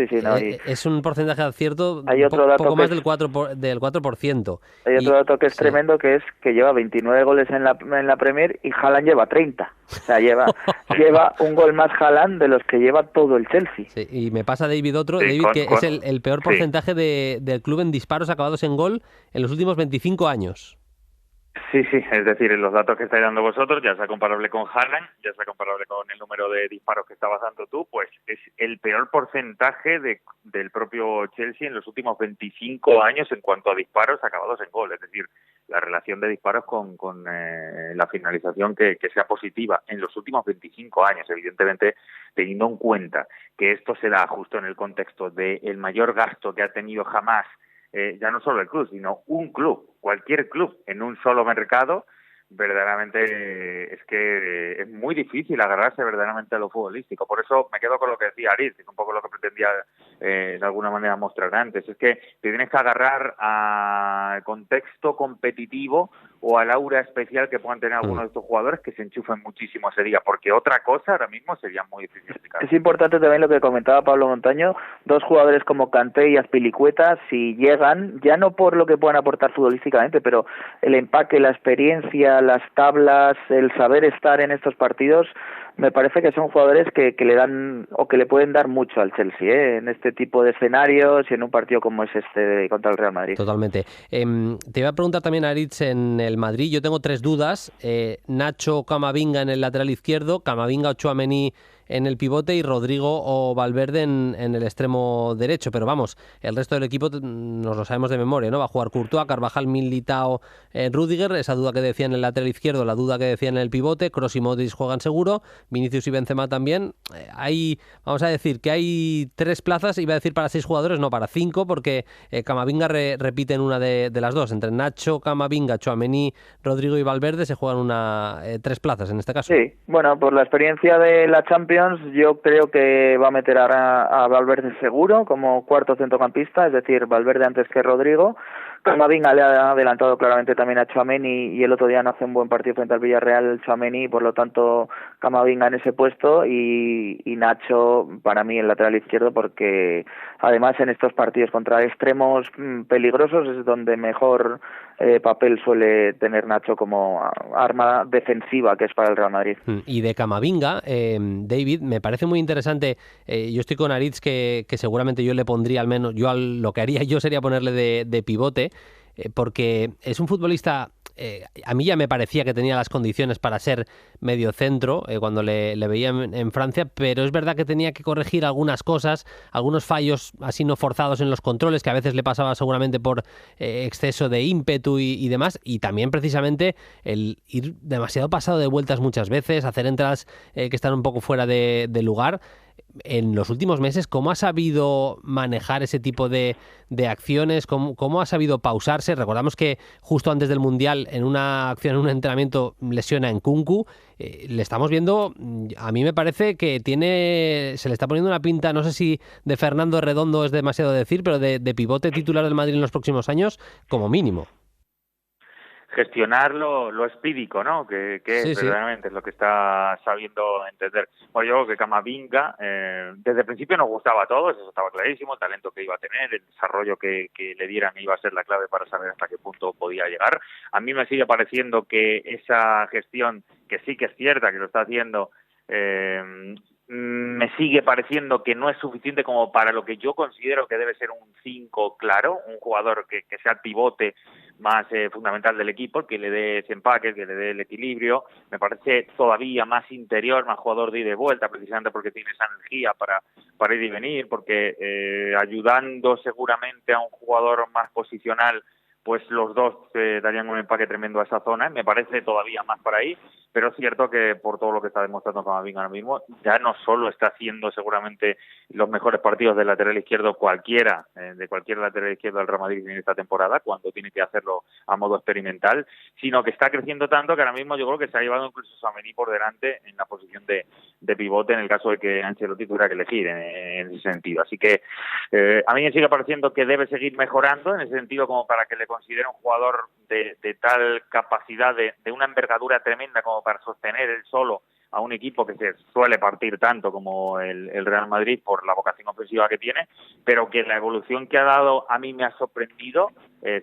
Sí, no, es un porcentaje de acierto hay otro dato poco más del 4%. Hay otro dato que es tremendo, que es que lleva 29 goles en la Premier y Haaland lleva 30. O sea, lleva un gol más Haaland de los que lleva todo el Chelsea. Sí, y me pasa David que es el peor porcentaje del club en disparos acabados en gol en los últimos 25 años. Sí, es decir, en los datos que estáis dando vosotros, ya sea comparable con Haaland, ya sea comparable con el número de disparos que estabas dando tú, pues es el peor porcentaje del propio Chelsea en los últimos 25 años en cuanto a disparos acabados en gol. Es decir, la relación de disparos con la finalización que sea positiva en los últimos 25 años, evidentemente teniendo en cuenta que esto se da justo en el contexto del mayor gasto que ha tenido jamás ya no solo el club, sino un club, cualquier club en un solo mercado. Verdaderamente es que es muy difícil agarrarse verdaderamente a lo futbolístico. Por eso me quedo con lo que decía Aritz, que es un poco lo que pretendía de alguna manera mostrar antes. Es que te tienes que agarrar al contexto competitivo o al aura especial que puedan tener algunos de estos jugadores que se enchufen muchísimo ese día, porque otra cosa ahora mismo sería muy difícil explicar. Es importante también lo que comentaba Pablo Montaño, dos jugadores como Kanté y Azpilicueta, si llegan, ya no por lo que puedan aportar futbolísticamente, pero el empaque, la experiencia, las tablas, el saber estar en estos partidos, me parece que son jugadores que le dan o que le pueden dar mucho al Chelsea, en este tipo de escenarios y en un partido como es este contra el Real Madrid. Totalmente. Te iba a preguntar también, Aritz, en el Madrid, yo tengo 3 dudas. Nacho Camavinga en el lateral izquierdo, Camavinga o Tchouaméni en el pivote y Rodrigo o Valverde en el extremo derecho. Pero vamos, el resto del equipo nos lo sabemos de memoria, ¿no? Va a jugar Courtois, Carvajal, Militao, Rüdiger, esa duda que decía en el lateral izquierdo, la duda que decía en el pivote, Kroos y Modric juegan seguro, Vinicius y Benzema también. Vamos a decir que hay 3 plazas, iba a decir para 6 jugadores, no para 5, porque Camavinga repite en una de las dos. Entre Nacho, Camavinga, Tchouaméni, Rodrigo y Valverde se juegan 3 plazas en este caso. Sí, bueno, por la experiencia de la Champions, yo creo que va a meter a Valverde seguro como cuarto centrocampista, es decir, Valverde antes que Rodrigo. Camavinga le ha adelantado claramente también a Tchouaméni y el otro día no hace un buen partido frente al Villarreal Tchouaméni, por lo tanto Camavinga en ese puesto y Nacho para mí el lateral izquierdo, porque además en estos partidos contra extremos peligrosos es donde mejor papel suele tener Nacho como arma defensiva que es para el Real Madrid. Y de Camavinga, David, me parece muy interesante, yo estoy con Aritz que seguramente yo le pondría al menos, lo que haría yo sería ponerle de pivote, porque es un futbolista, a mí ya me parecía que tenía las condiciones para ser mediocentro cuando le veía en Francia, pero es verdad que tenía que corregir algunas cosas, algunos fallos así no forzados en los controles, que a veces le pasaba seguramente por exceso de ímpetu y demás, y también precisamente el ir demasiado pasado de vueltas muchas veces, hacer entradas que están un poco fuera de lugar. En los últimos meses, ¿cómo ha sabido manejar ese tipo de acciones? ¿Cómo ha sabido pausarse? Recordamos que justo antes del Mundial, en una acción, en un entrenamiento, lesiona a Nkunku. Le estamos viendo, a mí me parece que se le está poniendo una pinta, no sé si de Fernando Redondo es demasiado decir, pero de pivote titular del Madrid en los próximos años, como mínimo. Gestionar lo espídico, ¿no? Que sí, verdaderamente es lo que está sabiendo entender. Bueno, yo creo que Camavinga, desde el principio nos gustaba a todos, eso estaba clarísimo, el talento que iba a tener, el desarrollo que le dieran iba a ser la clave para saber hasta qué punto podía llegar. A mí me sigue pareciendo que esa gestión, que sí que es cierta, que lo está haciendo, me sigue pareciendo que no es suficiente como para lo que yo considero que debe ser un 5 claro, un jugador que sea pivote más fundamental del equipo, que le dé ese empaque, que le dé el equilibrio. Me parece todavía más interior, más jugador de ida y vuelta, precisamente porque tiene esa energía para ir y venir, porque ayudando seguramente a un jugador más posicional, pues los dos darían un empaque tremendo a esa zona. Me parece todavía más para ahí, pero es cierto que por todo lo que está demostrando Camavinga ahora mismo, ya no solo está haciendo seguramente los mejores partidos del lateral izquierdo de cualquier lateral izquierdo del Real Madrid en esta temporada, cuando tiene que hacerlo a modo experimental, sino que está creciendo tanto que ahora mismo yo creo que se ha llevado incluso a Tchouaméni por delante en la posición de pivote en el caso de que Ancelotti tuviera que elegir en ese sentido. Así que a mí me sigue pareciendo que debe seguir mejorando en ese sentido, como para que le considere un jugador de tal capacidad, de una envergadura tremenda como para sostener él solo a un equipo que se suele partir tanto como el Real Madrid por la vocación ofensiva que tiene, pero que la evolución que ha dado a mí me ha sorprendido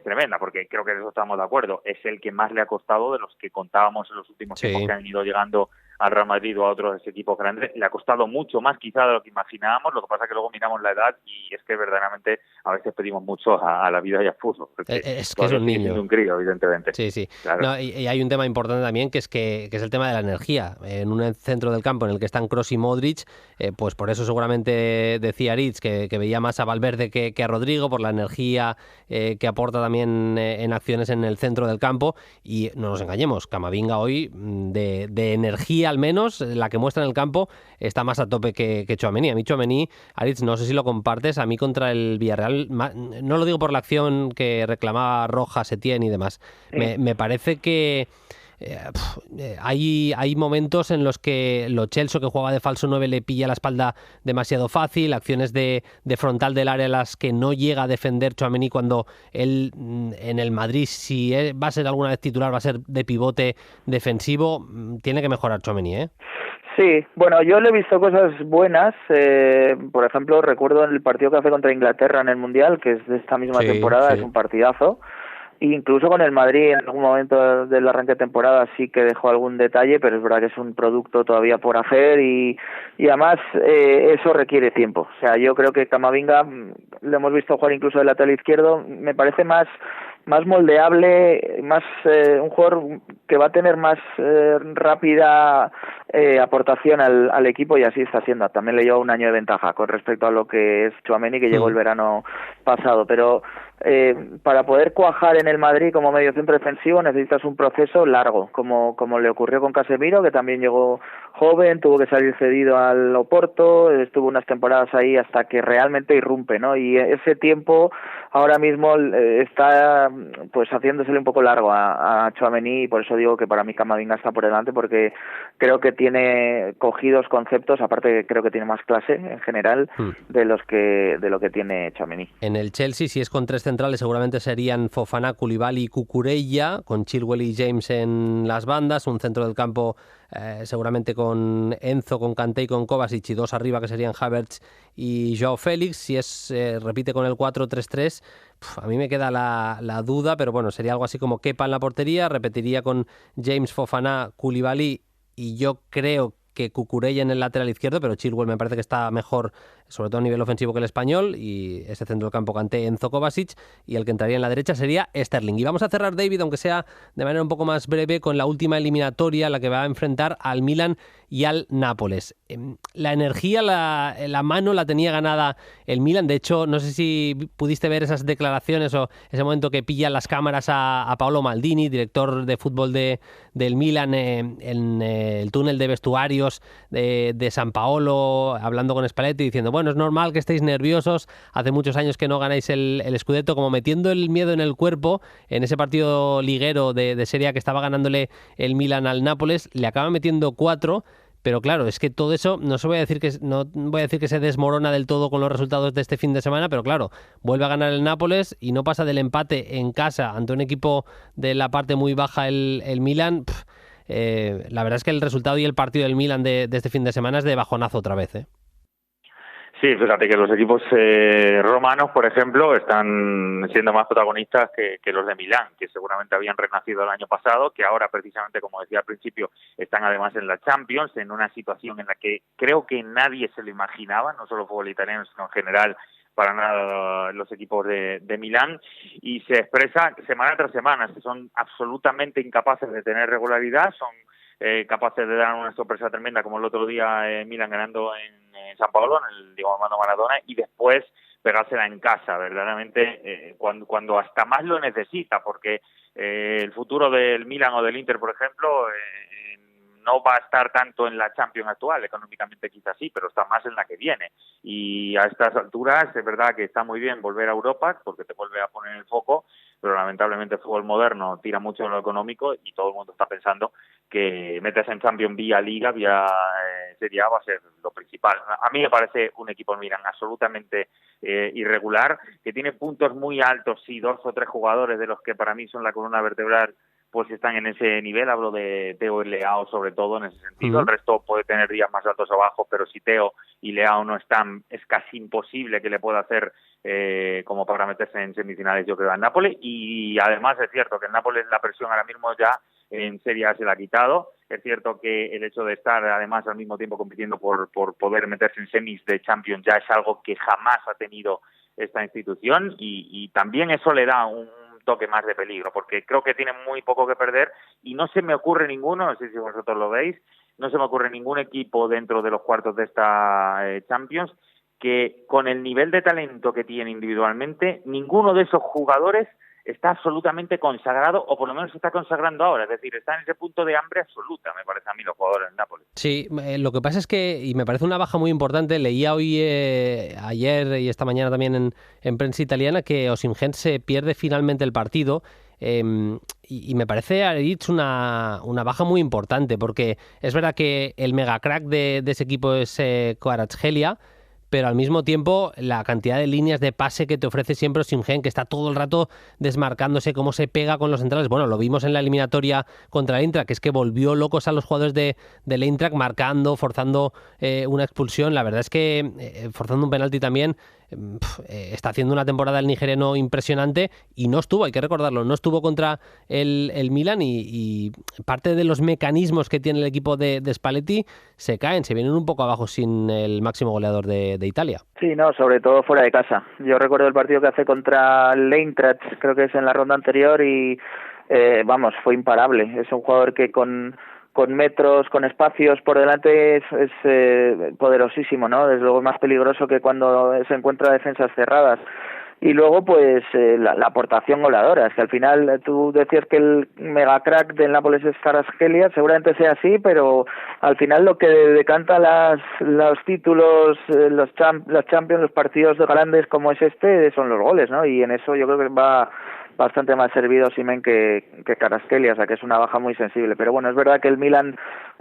tremenda, porque creo que de eso estamos de acuerdo. Es el que más le ha costado de los que contábamos en los últimos tiempos que han ido llegando al Real Madrid o a otros equipos grandes. Le ha costado mucho más quizá de lo que imaginábamos, lo que pasa es que luego miramos la edad y es que verdaderamente a veces pedimos mucho a la vida y al fútbol. Es que es un niño. Un crío, evidentemente. Sí. Claro. No, y hay un tema importante también que es el tema de la energía. En un centro del campo en el que están Kroos y Modric, pues por eso seguramente decía Aritz que veía más a Valverde que a Rodrigo, por la energía que aporta también en acciones en el centro del campo. Y no nos engañemos, Camavinga hoy de energía al menos, la que muestra en el campo, está más a tope que Tchouaméni. A mí Tchouaméni, Aritz, no sé si lo compartes, a mí contra el Villarreal, no lo digo por la acción que reclamaba Roja, Setién y demás, me parece que hay momentos en los que Lo Celso, que jugaba de falso 9, le pilla la espalda demasiado fácil, acciones de frontal del área a las que no llega a defender Tchouaméni, cuando él en el Madrid, si va a ser alguna vez titular, va a ser de pivote defensivo. Tiene que mejorar Tchouaméni, ¿eh? Sí, bueno, yo le he visto cosas buenas. Por ejemplo, recuerdo en el partido que hace contra Inglaterra en el Mundial, que es de esta misma temporada, es un partidazo. Incluso con el Madrid en algún momento del arranque de temporada sí que dejó algún detalle, pero es verdad que es un producto todavía por hacer y además eso requiere tiempo. O sea, yo creo que Camavinga, lo hemos visto jugar incluso de lateral izquierdo, me parece más moldeable, más un jugador que va a tener más rápida aportación al equipo, y así está siendo. También le lleva un año de ventaja con respecto a lo que es Tchouaméni, que llegó el verano pasado, pero para poder cuajar en el Madrid como mediocentro defensivo necesitas un proceso largo, como le ocurrió con Casemiro, que también llegó joven, tuvo que salir cedido al Oporto, estuvo unas temporadas ahí hasta que realmente irrumpe, ¿no? Y ese tiempo ahora mismo está pues haciéndosele un poco largo a Tchouaméni, y por eso digo que para mí Camavinga está por delante, porque creo que tiene cogidos conceptos, aparte que creo que tiene más clase en general de lo que tiene Tchouaméni. En el Chelsea, si es con tres centrales, seguramente serían Fofana, Koulibaly y Cucurella, con Chilwell y James en las bandas, un centro del campo seguramente con Enzo, con Kanté y con Kovacic, y dos arriba que serían Havertz y Joao Félix. Si repite con el 4-3-3, a mí me queda la duda, pero bueno, sería algo así como Kepa en la portería, repetiría con James, Fofana, Koulibaly y yo creo que Cucurella en el lateral izquierdo, pero Chilwell me parece que está mejor, sobre todo a nivel ofensivo, que el español, y ese centro del campo Kanté, Enzo, Kovacic, y el que entraría en la derecha sería Sterling. Y vamos a cerrar, David, aunque sea de manera un poco más breve, con la última eliminatoria, la que va a enfrentar al Milan y al Nápoles. La energía, la mano la tenía ganada el Milan. De hecho, no sé si pudiste ver esas declaraciones o ese momento que pillan las cámaras a Paolo Maldini, director de fútbol del Milan, en el túnel de vestuarios de San Paolo, hablando con Spalletti, diciendo, bueno, es normal que estéis nerviosos, hace muchos años que no ganáis el Scudetto, como metiendo el miedo en el cuerpo. En ese partido liguero de Serie A que estaba ganándole el Milan al Nápoles, le acaba metiendo 4. Pero claro, es que todo eso no voy a decir que se desmorona del todo con los resultados de este fin de semana, pero claro, vuelve a ganar el Nápoles y no pasa del empate en casa ante un equipo de la parte muy baja, el Milan. La verdad es que el resultado y el partido del Milan de este fin de semana es de bajonazo otra vez, ¿eh? Sí, fíjate que los equipos romanos, por ejemplo, están siendo más protagonistas que los de Milán, que seguramente habían renacido el año pasado, que ahora precisamente, como decía al principio, están además en la Champions, en una situación en la que creo que nadie se lo imaginaba, no solo el fútbol italiano, sino en general para nada los equipos de Milán, y se expresa semana tras semana. Son absolutamente incapaces de tener regularidad, son capaces de dar una sorpresa tremenda, como el otro día Milan ganando en San Paolo, en el Diego Armando Maradona, y después pegársela en casa, verdaderamente, cuando hasta más lo necesita, porque el futuro del Milan o del Inter, por ejemplo, no va a estar tanto en la Champions actual, económicamente quizás sí, pero está más en la que viene. Y a estas alturas es verdad que está muy bien volver a Europa, porque te vuelve a poner el foco, pero lamentablemente el fútbol moderno tira mucho en lo económico y todo el mundo está pensando que meterse en Champions vía Liga, vía Serie A va a ser lo principal. A mí me parece un equipo Milan absolutamente irregular, que tiene puntos muy altos, sí, 2 o 3 jugadores de los que para mí son la columna vertebral pues están en ese nivel. Hablo de Theo y Leao sobre todo en ese sentido. El resto puede tener días más altos o bajos, pero si Theo y Leao no están, es casi imposible que le pueda hacer como para meterse en semifinales, yo creo, al Nápoles. Y además es cierto que el Nápoles la presión ahora mismo ya en Serie A se la ha quitado. Es cierto que el hecho de estar además al mismo tiempo compitiendo por poder meterse en semis de Champions ya es algo que jamás ha tenido esta institución, y también eso le da un toque más de peligro, porque creo que tienen muy poco que perder, y no se me ocurre ninguno, no sé si vosotros lo veis, no se me ocurre ningún equipo dentro de los cuartos de esta Champions que con el nivel de talento que tiene individualmente, ninguno de esos jugadores está absolutamente consagrado, o por lo menos se está consagrando ahora, es decir, está en ese punto de hambre absoluta, me parece a mí, los jugadores del Nápoles. Sí, lo que pasa es que, y me parece una baja muy importante, leía hoy, ayer y esta mañana también en prensa italiana, que Osimhen se pierde finalmente el partido, y me parece a Aritz una baja muy importante, porque es verdad que el mega crack de ese equipo es Kvaratskhelia, pero al mismo tiempo la cantidad de líneas de pase que te ofrece siempre Osimhen, que está todo el rato desmarcándose, cómo se pega con los centrales. Bueno, lo vimos en la eliminatoria contra el Eintracht, que es que volvió locos a los jugadores del Eintracht, marcando, forzando una expulsión. La verdad es que forzando un penalti también. Está haciendo una temporada el nigeriano impresionante, y no estuvo, hay que recordarlo, no estuvo contra el Milan, y parte de los mecanismos que tiene el equipo de Spalletti se caen, se vienen un poco abajo sin el máximo goleador de Italia. Sí, no, sobre todo fuera de casa. Yo recuerdo el partido que hace contra el Eintracht, creo que es en la ronda anterior, y vamos, fue imparable. Es un jugador que con metros, con espacios por delante es poderosísimo, ¿no? Desde luego es más peligroso que cuando se encuentra defensas cerradas. Y luego, pues, la aportación goleadora. Es que al final tú decías que el mega crack del Nápoles es Kvaratskhelia, seguramente sea así, pero al final lo que decanta los títulos, los Champions, los partidos grandes como es este, son los goles, ¿no? Y en eso yo creo que va bastante más servido Osimhen que Kvaratskhelia, o sea que es una baja muy sensible. Pero bueno, es verdad que el Milan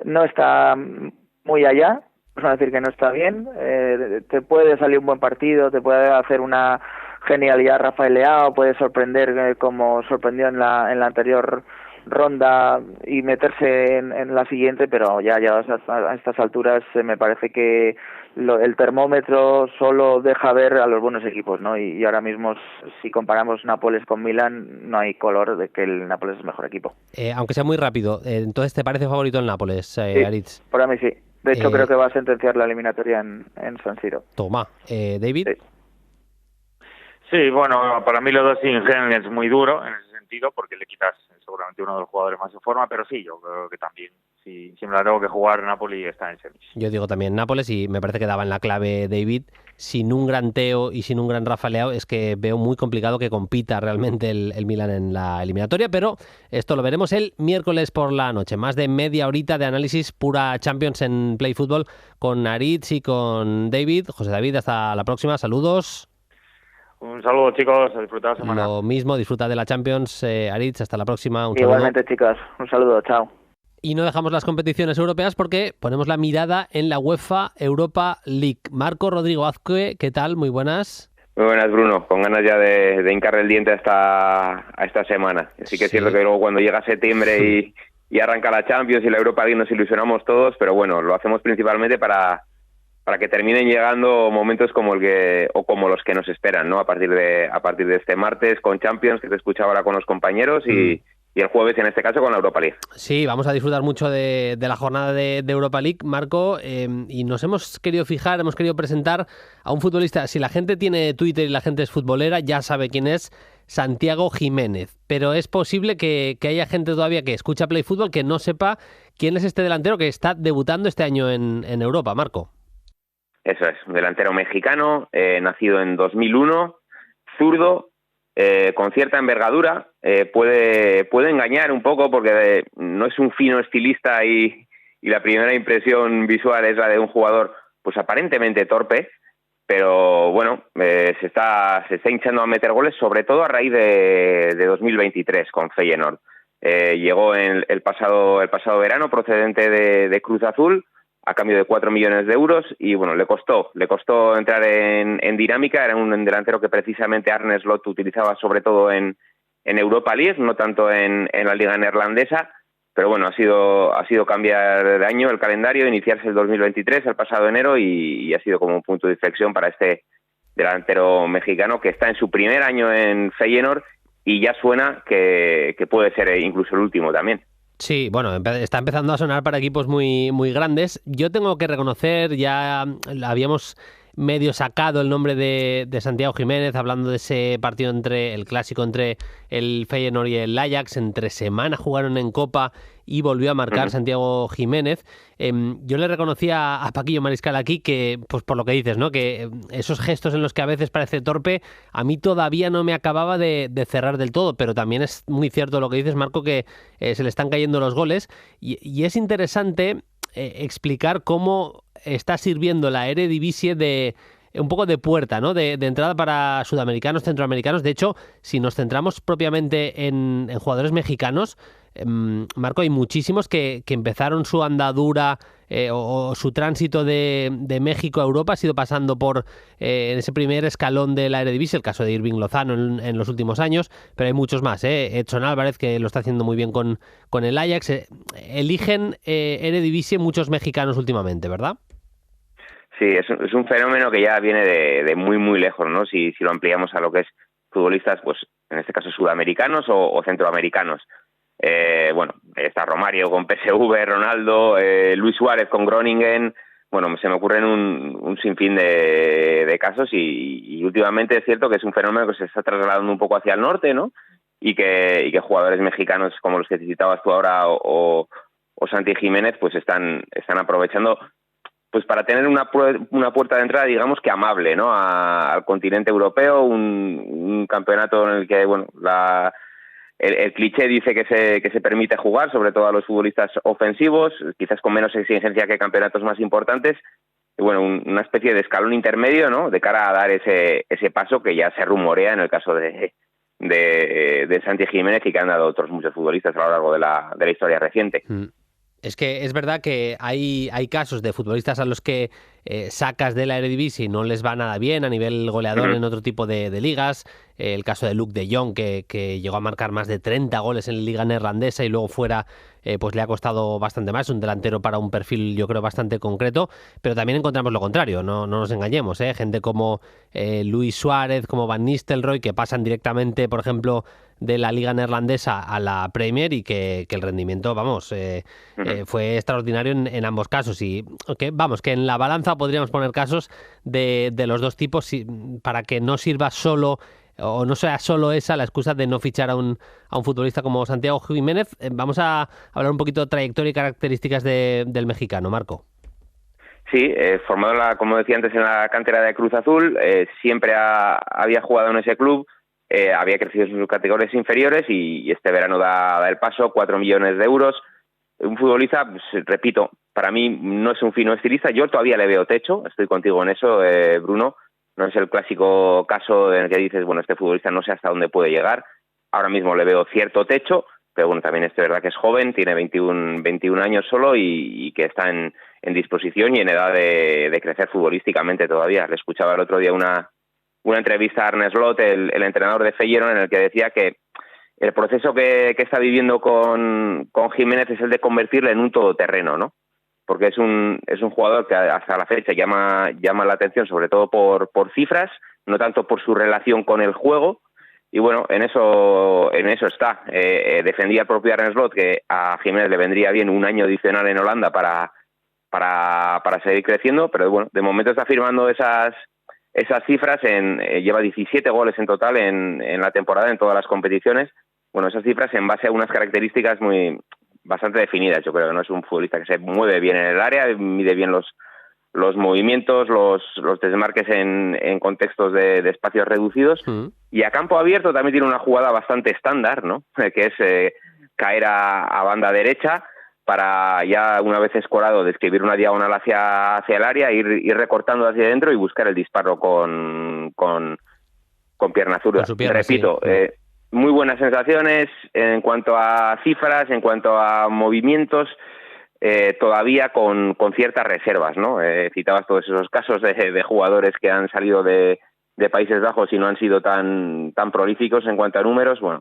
no está muy allá, vamos a decir que no está bien, te puede salir un buen partido, te puede hacer una genialidad Rafael Leao, puede sorprender como sorprendió en la anterior ronda y meterse en la siguiente, pero ya a estas alturas me parece que el termómetro solo deja ver a los buenos equipos, ¿no? Y ahora mismo, si comparamos Nápoles con Milán, no hay color de que el Nápoles es el mejor equipo. Aunque sea muy rápido, entonces ¿te parece favorito el Nápoles, sí, Aritz? Para mí sí. De hecho, creo que va a sentenciar la eliminatoria en San Siro. Toma. ¿David? Sí, bueno, para mí lo de Osimhen es muy duro en ese sentido, porque le quitas seguramente uno de los jugadores más en forma, pero sí, yo creo que también, si me la tengo que jugar, Napoli está en semis. Yo digo también Nápoles, y me parece que daba en la clave David. Sin un gran Theo y sin un gran Rafa Leao, es que veo muy complicado que compita realmente el Milan en la eliminatoria, pero esto lo veremos el miércoles por la noche. Más de media horita de análisis pura Champions en Play Fútbol con Aritz y con David. José David, hasta la próxima, saludos. Un saludo, chicos, a disfrutar la semana. Lo mismo, disfruta de la Champions, Aritz, hasta la próxima. Igualmente, chicos, un saludo, chao. Y no dejamos las competiciones europeas porque ponemos la mirada en la UEFA Europa League. Marco Rodrigo Azcue, ¿qué tal? Muy buenas. Muy buenas, Bruno. Con ganas ya de hincarle el diente a esta semana. Así que es cierto que luego cuando llega septiembre y arranca la Champions y la Europa League nos ilusionamos todos, pero bueno, lo hacemos principalmente para que terminen llegando momentos como como los que nos esperan, ¿no? A partir de este martes con Champions, que te escuchaba ahora con los compañeros, y el jueves, en este caso, con la Europa League. Sí, vamos a disfrutar mucho de la jornada de Europa League, Marco, y nos hemos querido presentar a un futbolista. Si la gente tiene Twitter y la gente es futbolera, ya sabe quién es, Santiago Jiménez. Pero es posible que haya gente todavía que escucha Play Fútbol que no sepa quién es este delantero que está debutando este año en Europa, Marco. Eso es, delantero mexicano, nacido en 2001, zurdo, con cierta envergadura, puede engañar un poco porque no es un fino estilista y la primera impresión visual es la de un jugador pues aparentemente torpe, pero bueno, se está hinchando a meter goles, sobre todo a raíz de 2023 con Feyenoord. Llegó el pasado verano procedente de Cruz Azul a cambio de 4 millones de euros y bueno, le costó entrar en dinámica. Era un delantero que precisamente Arne Slot utilizaba sobre todo en Europa League, no tanto en la liga neerlandesa, pero bueno, ha sido cambiar de año el calendario, iniciarse el 2023, el pasado enero, y ha sido como un punto de inflexión para este delantero mexicano que está en su primer año en Feyenoord y ya suena que puede ser incluso el último también. Sí, bueno, está empezando a sonar para equipos muy, muy grandes. Yo tengo que reconocer, ya habíamos medio sacado el nombre de Santiago Jiménez, hablando de ese partido el clásico entre el Feyenoord y el Ajax. Entre semana jugaron en Copa y volvió a marcar Santiago Jiménez. Yo le reconocía a Paquillo Mariscal aquí que, pues por lo que dices, ¿no? Que esos gestos en los que a veces parece torpe, a mí todavía no me acababa de cerrar del todo, pero también es muy cierto lo que dices, Marco, que se le están cayendo los goles y es interesante explicar cómo está sirviendo la Eredivisie de un poco de puerta, ¿no? De entrada para sudamericanos, centroamericanos. De hecho, si nos centramos propiamente en jugadores mexicanos, Marco, hay muchísimos que empezaron su andadura o su tránsito de México a Europa ha sido pasando por en ese primer escalón de la Eredivisie, el caso de Irving Lozano en los últimos años, pero hay muchos más, Edson Álvarez, que lo está haciendo muy bien con el Ajax. Eligen Eredivisie muchos mexicanos últimamente, ¿verdad? Sí, es un fenómeno que ya viene de muy, muy lejos, ¿no? Si lo ampliamos a lo que es futbolistas, pues en este caso sudamericanos o centroamericanos. Bueno, está Romario con PSV, Ronaldo, Luis Suárez con Groningen. Bueno, se me ocurren un sinfín de casos y últimamente es cierto que es un fenómeno que se está trasladando un poco hacia el norte, ¿no? Y que jugadores mexicanos como los que citabas tú ahora o Santi Jiménez pues están aprovechando pues para tener una puerta de entrada, digamos que amable, ¿no? Al continente europeo, un campeonato en el que, bueno, el cliché dice que se permite jugar, sobre todo a los futbolistas ofensivos, quizás con menos exigencia que campeonatos más importantes, y bueno, una especie de escalón intermedio, ¿no? De cara a dar ese paso que ya se rumorea en el caso de Santi Jiménez y que han dado otros muchos futbolistas a lo largo de la historia reciente. Es que es verdad que hay casos de futbolistas a los que sacas de la Eredivisie y no les va nada bien a nivel goleador en otro tipo de ligas. El caso de Luuk de Jong, que llegó a marcar más de 30 goles en la liga neerlandesa y luego fuera pues le ha costado bastante más. Un delantero para un perfil, yo creo, bastante concreto. Pero también encontramos lo contrario, no nos engañemos. Gente como Luis Suárez, como Van Nistelrooy, que pasan directamente, por ejemplo, de la liga neerlandesa a la Premier y que el rendimiento, vamos, fue extraordinario en ambos casos. Y que en la balanza podríamos poner casos de los dos tipos para que no sirva solo o no sea solo esa la excusa de no fichar a un futbolista como Santiago Jiménez. Vamos a hablar un poquito de trayectoria y características del mexicano, Marco. Sí, formado, como decía antes, en la cantera de Cruz Azul, siempre había jugado en ese club, había crecido en sus categorías inferiores y este verano da el paso, 4 millones de euros. Un futbolista, pues, repito, para mí no es un fino estilista, yo todavía le veo techo, estoy contigo en eso, Bruno. No es el clásico caso en el que dices, bueno, este futbolista no sé hasta dónde puede llegar. Ahora mismo le veo cierto techo, pero bueno, también es verdad que es joven, tiene 21 años solo y que está en disposición y en edad de crecer futbolísticamente todavía. Le escuchaba el otro día una entrevista a Arne Slot, el entrenador de Feyenoord, en el que decía que el proceso que está viviendo con Jiménez es el de convertirle en un todoterreno, ¿no? Porque es un jugador que hasta la fecha llama la atención, sobre todo por cifras, no tanto por su relación con el juego. Y bueno, en eso está. Defendía el propio Arne Slot que a Jiménez le vendría bien un año adicional en Holanda para seguir creciendo, pero bueno, de momento está firmando esas cifras. Lleva 17 goles en total en la temporada en todas las competiciones. Bueno, esas cifras en base a unas características bastante definidas. Yo creo que no es un futbolista que se mueve bien en el área, mide bien los movimientos, los desmarques en contextos de espacios reducidos. Y a campo abierto también tiene una jugada bastante estándar, ¿no? Que es caer a banda derecha para, ya una vez escorado, describir una diagonal hacia el área, ir recortando hacia adentro y buscar el disparo con pierna zurda. Repito, sí. Muy buenas sensaciones en cuanto a cifras, en cuanto a movimientos, todavía con ciertas reservas, ¿no? Citabas todos esos casos de jugadores que han salido de de Países Bajos y no han sido tan prolíficos en cuanto a números. Bueno,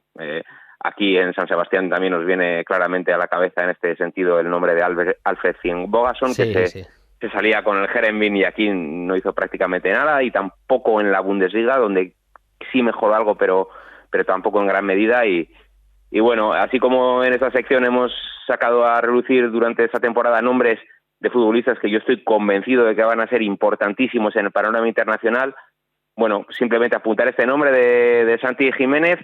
aquí en San Sebastián también nos viene claramente a la cabeza en este sentido el nombre de Alfred Finnbogason, que se salía con el Heerenveen y aquí no hizo prácticamente nada, y tampoco en la Bundesliga, donde sí mejoró algo, pero tampoco en gran medida. Y bueno, así como en esta sección hemos sacado a relucir durante esta temporada nombres de futbolistas que yo estoy convencido de que van a ser importantísimos en el panorama internacional, bueno, simplemente apuntar este nombre de Santi Jiménez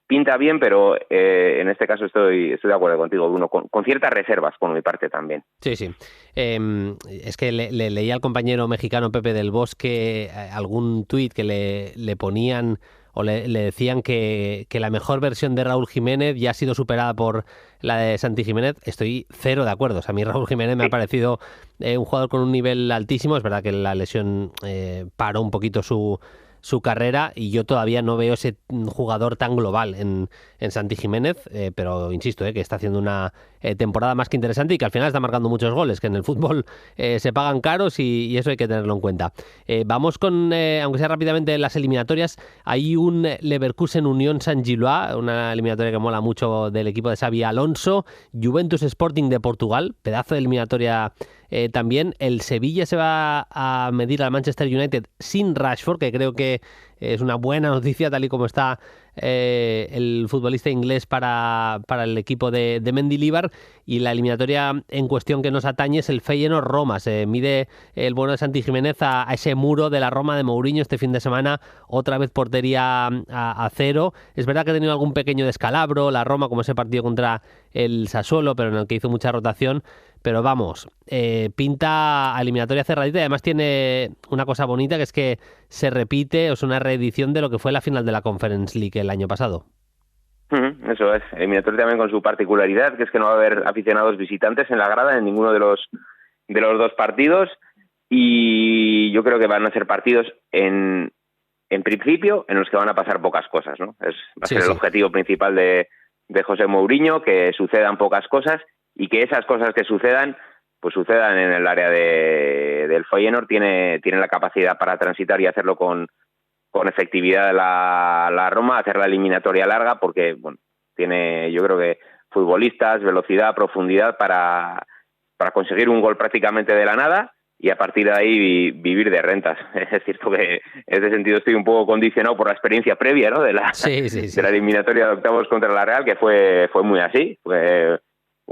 pinta bien, pero en este caso estoy de acuerdo contigo, Bruno, con ciertas reservas por mi parte también. Sí. Es que le leí al compañero mexicano Pepe del Bosque algún tuit que le ponían o le decían que la mejor versión de Raúl Jiménez ya ha sido superada por la de Santi Jiménez. Estoy cero de acuerdo. O sea, a mí Raúl Jiménez me ha parecido un jugador con un nivel altísimo. Es verdad que la lesión paró un poquito su carrera y yo todavía no veo ese jugador tan global en Santi Jiménez, pero insisto, que está haciendo una temporada más que interesante y que al final está marcando muchos goles, que en el fútbol se pagan caros y eso hay que tenerlo en cuenta. Vamos con, aunque sea rápidamente, las eliminatorias. Hay un Leverkusen Unión Saint-Gilloise, una eliminatoria que mola mucho del equipo de Xabi Alonso. Juventus Sporting de Portugal, pedazo de eliminatoria también. El Sevilla se va a medir al Manchester United sin Rashford, que creo que es una buena noticia tal y como está el futbolista inglés para el equipo de Mendilibar. Y la eliminatoria en cuestión que nos atañe es el Feyenoord-Roma. Se mide el bueno de Santi Jiménez a ese muro de la Roma de Mourinho este fin de semana, otra vez portería a cero. Es verdad que ha tenido algún pequeño descalabro la Roma, como ese partido contra el Sassuolo, pero en el que hizo mucha rotación. Pero vamos, pinta a eliminatoria cerradita y además tiene una cosa bonita, que es que se repite, o es una reedición de lo que fue la final de la Conference League el año pasado. Eso es, eliminatoria también con su particularidad, que es que no va a haber aficionados visitantes en la grada en ninguno de los dos partidos, y yo creo que van a ser partidos en principio en los que van a pasar pocas cosas, ¿no? Va a ser el objetivo principal de José Mourinho, que sucedan pocas cosas y que esas cosas que sucedan en el área del Feyenoord. Tiene la capacidad para transitar y hacerlo con efectividad la Roma, hacer la eliminatoria larga, porque bueno, tiene, yo creo que, futbolistas, velocidad, profundidad para conseguir un gol prácticamente de la nada y a partir de ahí vivir de rentas. Es cierto que en ese sentido estoy un poco condicionado por la experiencia previa, ¿no? de la eliminatoria de octavos contra la Real, que fue muy así. Fue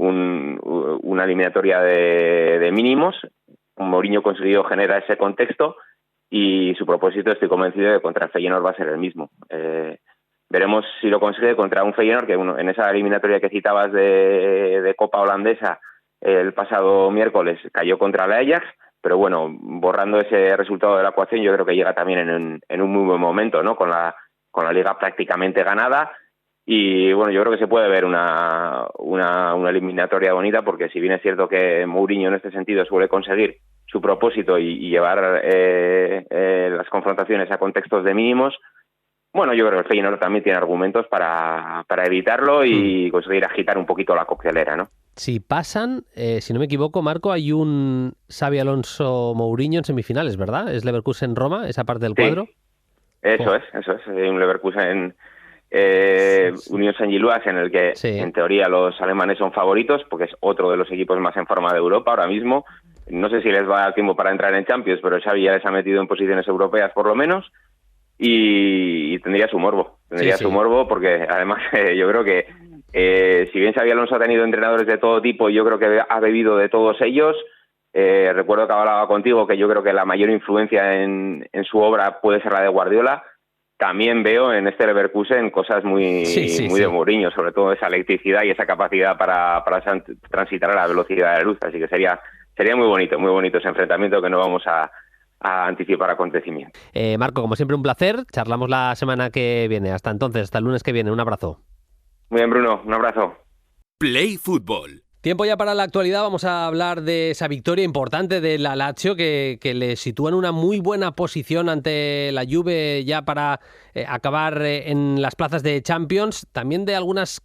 una eliminatoria de mínimos. Mourinho consiguió generar ese contexto y su propósito, estoy convencido, de que contra el Feyenoord va a ser el mismo. Veremos si lo consigue contra un Feyenoord que en esa eliminatoria que citabas de Copa Holandesa el pasado miércoles cayó contra el Ajax, pero bueno, borrando ese resultado de la ecuación, yo creo que llega también en un muy buen momento, ¿no? Con la liga prácticamente ganada. Y bueno, yo creo que se puede ver una eliminatoria bonita, porque si bien es cierto que Mourinho en este sentido suele conseguir su propósito y llevar las confrontaciones a contextos de mínimos, bueno, yo creo que el Feyenoord también tiene argumentos para evitarlo y conseguir agitar un poquito la coctelera, ¿no? Si pasan, si no me equivoco, Marco, hay un Xabi Alonso Mourinho en semifinales, ¿verdad? ¿Es Leverkusen-Roma, esa parte del cuadro? Eso es. Un Leverkusen Unión Saint-Gilloise, en el que en teoría los alemanes son favoritos, porque es otro de los equipos más en forma de Europa ahora mismo. No sé si les va a dar tiempo para entrar en Champions, pero Xavi ya les ha metido en posiciones europeas por lo menos, y tendría su morbo. Su morbo, porque además yo creo que si bien Xabi Alonso ha tenido entrenadores de todo tipo, yo creo que ha bebido de todos ellos. Recuerdo que hablaba contigo que yo creo que la mayor influencia en su obra puede ser la de Guardiola. También veo en este Leverkusen cosas muy de Mourinho, sobre todo esa electricidad y esa capacidad para transitar a la velocidad de la luz. Así que sería muy bonito ese enfrentamiento, que no vamos a anticipar acontecimientos. Marco, como siempre, un placer. Charlamos la semana que viene. Hasta entonces, hasta el lunes que viene. Un abrazo. Muy bien, Bruno. Un abrazo. Play Fútbol. Tiempo ya para la actualidad. Vamos a hablar de esa victoria importante de la Lazio, que le sitúa en una muy buena posición ante la Juve ya para acabar en las plazas de Champions. También de algunas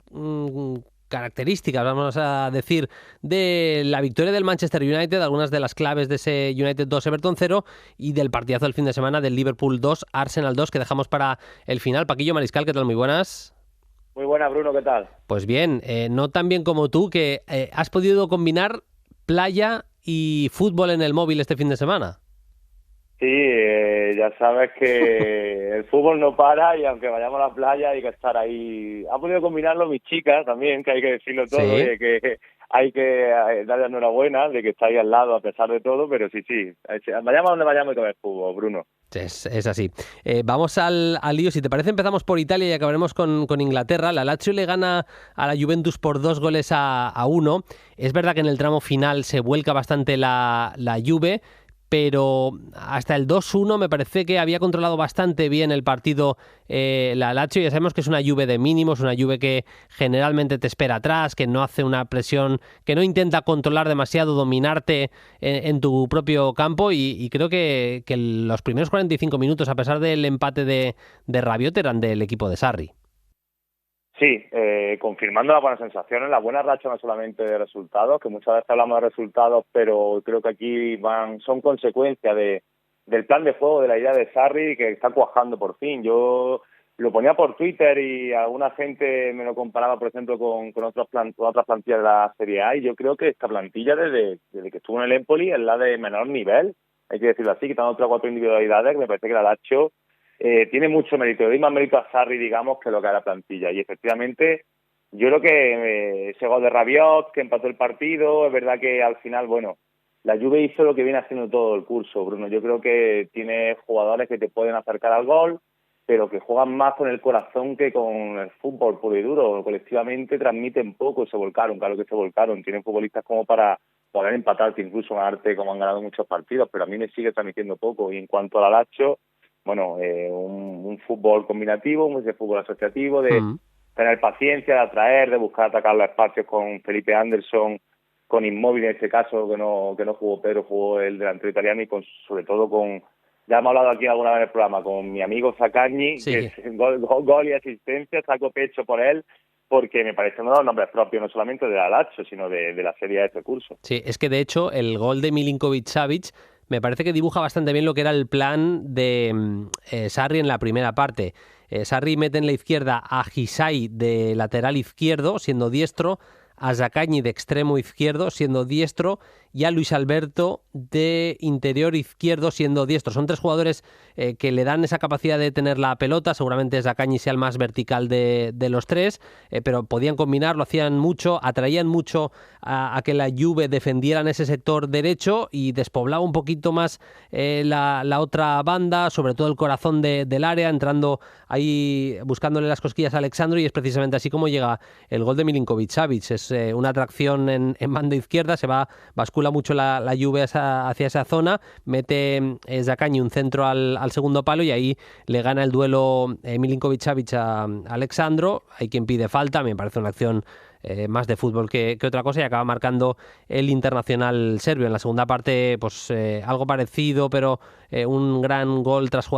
características, vamos a decir, de la victoria del Manchester United, algunas de las claves de ese United 2 Everton 0 y del partidazo del fin de semana del Liverpool 2 Arsenal 2 que dejamos para el final. Paquillo Mariscal, ¿qué tal? Muy buenas. Muy buena, Bruno, ¿qué tal? Pues bien, no tan bien como tú, que has podido combinar playa y fútbol en el móvil este fin de semana. Sí, ya sabes que el fútbol no para y aunque vayamos a la playa hay que estar ahí. Ha podido combinarlo mis chicas también, que hay que decirlo todo, Sí. y que hay que darle enhorabuena de que está ahí al lado a pesar de todo, pero sí, vayamos a donde vayamos hay que ver fútbol, Bruno. Es así. Vamos al lío. Si te parece, empezamos por Italia y acabaremos con Inglaterra. La Lazio le gana a la Juventus por 2-1. Es verdad que en el tramo final se vuelca bastante la Juve, pero hasta el 2-1 me parece que había controlado bastante bien el partido la Lazio. Ya sabemos que es una Juve de mínimos, una Juve que generalmente te espera atrás, que no hace una presión, que no intenta controlar demasiado, dominarte en tu propio campo y creo que los primeros 45 minutos, a pesar del empate de Rabiot, eran del equipo de Sarri. Sí, confirmando las buenas sensaciones, la buena racha no solamente de resultados, que muchas veces hablamos de resultados, pero creo que aquí son consecuencia del plan de juego, de la idea de Sarri, que está cuajando por fin. Yo lo ponía por Twitter y alguna gente me lo comparaba, por ejemplo, con otras plantillas de la Serie A, y yo creo que esta plantilla, desde que estuvo en el Empoli, es la de menor nivel, hay que decirlo así, quitando 3 o 4 individualidades, que me parece que la Lazio tiene mucho mérito, doy más mérito a Sarri, digamos, que lo que a la plantilla. Y efectivamente, yo creo que ese gol de Rabiot, que empató el partido, es verdad que al final, bueno, la Juve hizo lo que viene haciendo todo el curso, Bruno. Yo creo que tiene jugadores que te pueden acercar al gol, pero que juegan más con el corazón que con el fútbol puro y duro. Colectivamente transmiten poco, se volcaron, claro que se volcaron. Tienen futbolistas como para poder empatarte, incluso ganarte como han ganado muchos partidos, pero a mí me sigue transmitiendo poco. Y en cuanto a la Lazio, bueno, un fútbol combinativo, un fútbol asociativo, de tener paciencia, de atraer, de buscar atacar los espacios con Felipe Anderson, con Immobile en este caso, que no jugó Pedro, jugó el delantero italiano, y sobre todo ya hemos hablado aquí alguna vez en el programa, con mi amigo Zaccagni, sí, que es gol y asistencia, saco pecho por él, porque me parece uno de los nombres propios, no solamente de la Lazio, sino de la Serie A de este curso. Sí, es que de hecho el gol de Milinkovic-Savic me parece que dibuja bastante bien lo que era el plan de Sarri en la primera parte. Sarri mete en la izquierda a Gisai de lateral izquierdo, siendo diestro, a Zaccagni de extremo izquierdo, siendo diestro, y a Luis Alberto de interior izquierdo, siendo diestro. Son 3 jugadores que le dan esa capacidad de tener la pelota. Seguramente Zaccagni sea el más vertical de los 3, pero podían combinarlo, hacían mucho, atraían mucho a que la Juve defendiera en ese sector derecho y despoblaba un poquito más la otra banda, sobre todo el corazón del área, entrando ahí, buscándole las cosquillas a Alexandro, y es precisamente así como llega el gol de Milinkovic-Savic. Es una atracción en banda izquierda, bascula mucho la Juve hacia esa zona, mete Zaccagni un centro al segundo palo y ahí le gana el duelo Milinkovic-Savic a Alexandro. Hay quien pide falta, me parece una acción más de fútbol que otra cosa, y acaba marcando el internacional serbio. En la segunda parte, pues algo parecido, pero un gran gol tras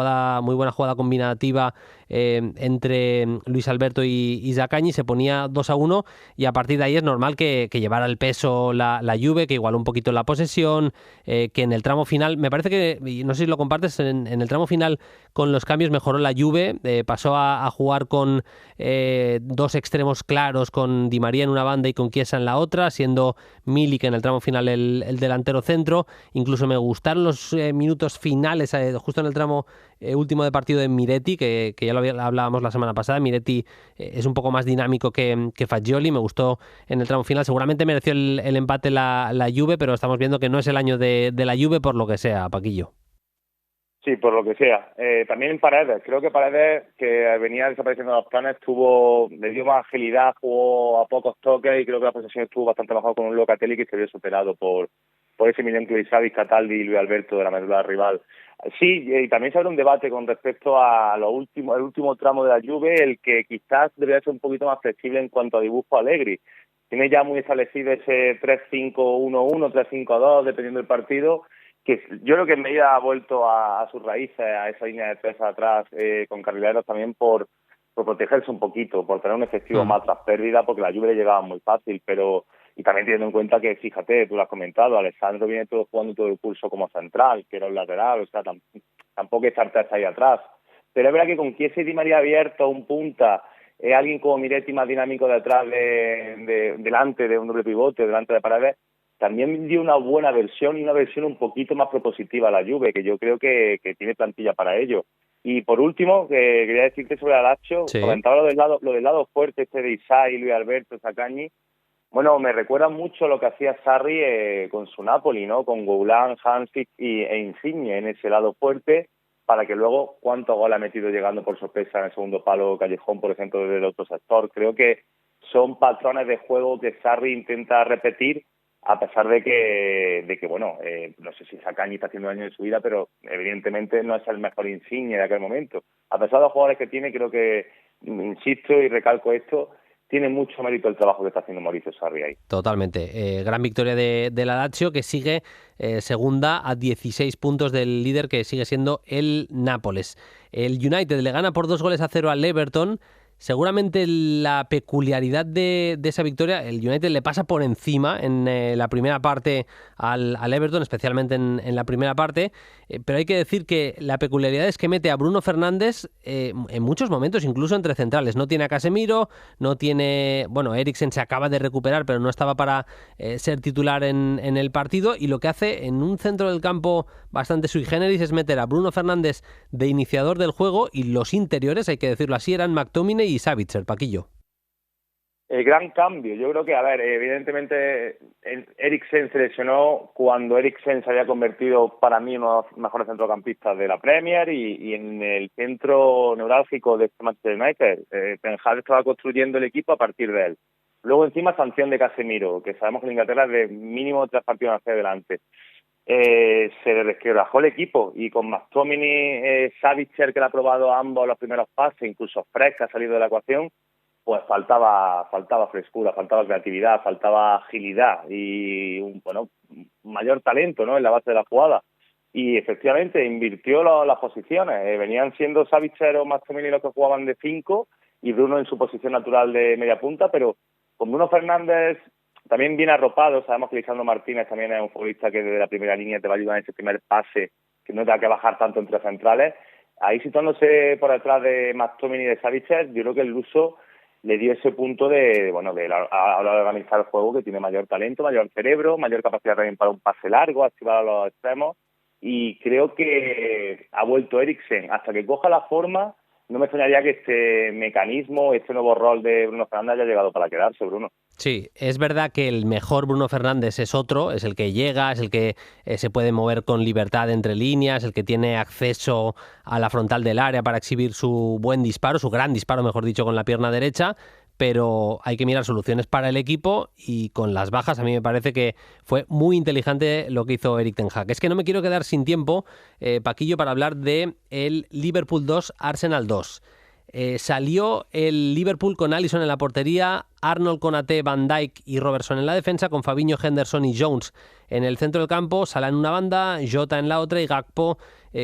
muy buena jugada combinativa entre Luis Alberto y Zaccagni. Se ponía 2-1 y a partir de ahí es normal que llevara el peso la Juve, que igualó un poquito la posesión, que en el tramo final, me parece que, y no sé si lo compartes, en el tramo final con los cambios mejoró la Juve, pasó a jugar con 2 extremos claros, con Di María en una banda y con Chiesa en la otra, siendo Milik en el tramo final el delantero centro. Incluso me gustaron los minutos finales, justo en el tramo último de partido de Miretti, que ya lo hablábamos la semana pasada. Miretti es un poco más dinámico que Fagioli, me gustó en el tramo final. Seguramente mereció el empate la Juve, pero estamos viendo que no es el año de la Juve por lo que sea, Paquillo. Sí, por lo que sea. También Paredes, creo que Paredes, que venía desapareciendo de los planes, le dio más agilidad, jugó a pocos toques, y creo que la posesión estuvo bastante mejor con un Locatelli que se vio superado por ese Milinkovic-Savic, Cataldi y Luis Alberto de la medular rival. Sí, y también se abre un debate con respecto a el último tramo de la Juve, el que quizás debería ser un poquito más flexible en cuanto a dibujo Allegri. Tiene ya muy establecido ese 3-5-1-1, 3-5-2, dependiendo del partido, que yo creo que en medida ha vuelto a sus raíces, a esa línea de 3 atrás, con carrileros también por por protegerse un poquito, por tener un efectivo más tras pérdida, porque la Juve le llegaba muy fácil, pero y también teniendo en cuenta que, fíjate, tú lo has comentado, Alessandro viene todo jugando todo el curso como central, que era un lateral, o sea, tampoco echarte hasta ahí atrás. Pero es verdad que con Chiesa y Di María abierto, un punta, alguien como Miretti más dinámico detrás delante de un doble pivote, delante de Paredes, también dio una buena versión y una versión un poquito más propositiva a la Juve, que yo creo que tiene plantilla para ello. Y por último, que quería decirte sobre Alacho, comentaba lo del lado fuerte de Isai, Luis Alberto, Zaccagni. Bueno, me recuerda mucho lo que hacía Sarri con su Napoli, ¿no? Con Goulart, Hamsik e Insigne en ese lado fuerte, para que luego, ¿cuántos goles ha metido llegando por sorpresa en el segundo palo Callejón, por ejemplo, desde el otro sector? Creo que son patrones de juego que Sarri intenta repetir, a pesar de que bueno, no sé si Zaccagni está haciendo daño en su vida, pero evidentemente no es el mejor Insigne de aquel momento. A pesar de los jugadores que tiene, creo que, insisto y recalco esto, tiene mucho mérito el trabajo que está haciendo Mauricio Sarri ahí. Totalmente. Gran victoria de la Lazio, que sigue segunda a 16 puntos del líder, que sigue siendo el Nápoles. El United le gana por 2-0 al Everton. Seguramente la peculiaridad de esa victoria, el United le pasa por encima en la primera parte al Everton, especialmente en la primera parte, pero hay que decir que la peculiaridad es que mete a Bruno Fernández en muchos momentos, incluso entre centrales. No tiene a Casemiro, no tiene... Bueno, Eriksen se acaba de recuperar, pero no estaba para ser titular en el partido, y lo que hace en un centro del campo bastante sui generis es meter a Bruno Fernández de iniciador del juego, y los interiores, hay que decirlo así, eran McTominay y Savitzer, Paquillo. El gran cambio, yo creo que, a ver, evidentemente Eriksen se lesionó cuando Eriksen se había convertido para mí en uno de los mejores centrocampistas de la Premier y en el centro neurálgico de este Manchester United. Ten Hag estaba construyendo el equipo a partir de él. Luego encima sanción de Casemiro, que sabemos que en Inglaterra es de mínimo 3 partidos hacia adelante. Se le resquebrajó el equipo, y con McTominay, Savitzer, que le ha probado ambos los primeros pases, incluso Fred, que ha salido de la ecuación, pues faltaba frescura, faltaba creatividad, faltaba agilidad y un mayor talento, ¿no?, en la base de la jugada. Y efectivamente invirtió las posiciones. Venían siendo Savitzer o McTominay los que jugaban de 5 y Bruno en su posición natural de media punta, pero con Bruno Fernández también bien arropado. Sabemos que Lisandro Martínez también es un futbolista que desde la primera línea te va a ayudar en ese primer pase, que no te da que bajar tanto entre centrales. Ahí situándose por detrás de McTominay y de Savitzer, yo creo que el luso le dio ese punto de a la hora de organizar el juego, que tiene mayor talento, mayor cerebro, mayor capacidad también para un pase largo, activar a los extremos, y creo que ha vuelto Eriksen. Hasta que coja la forma, no me extrañaría que este mecanismo, este nuevo rol de Bruno Fernández haya llegado para quedarse, Bruno. Sí, es verdad que el mejor Bruno Fernández es otro, es el que llega, es el que se puede mover con libertad entre líneas, el que tiene acceso a la frontal del área para exhibir su buen disparo, su gran disparo, mejor dicho, con la pierna derecha, pero hay que mirar soluciones para el equipo, y con las bajas a mí me parece que fue muy inteligente lo que hizo Erik ten Hag. Es que no me quiero quedar sin tiempo, Paquillo, para hablar de el Liverpool 2, Arsenal 2. Salió el Liverpool con Alisson en la portería, Arnold, Konaté, Van Dijk y Robertson en la defensa, con Fabinho, Henderson y Jones en el centro del campo, Salah en una banda, Jota en la otra y Gakpo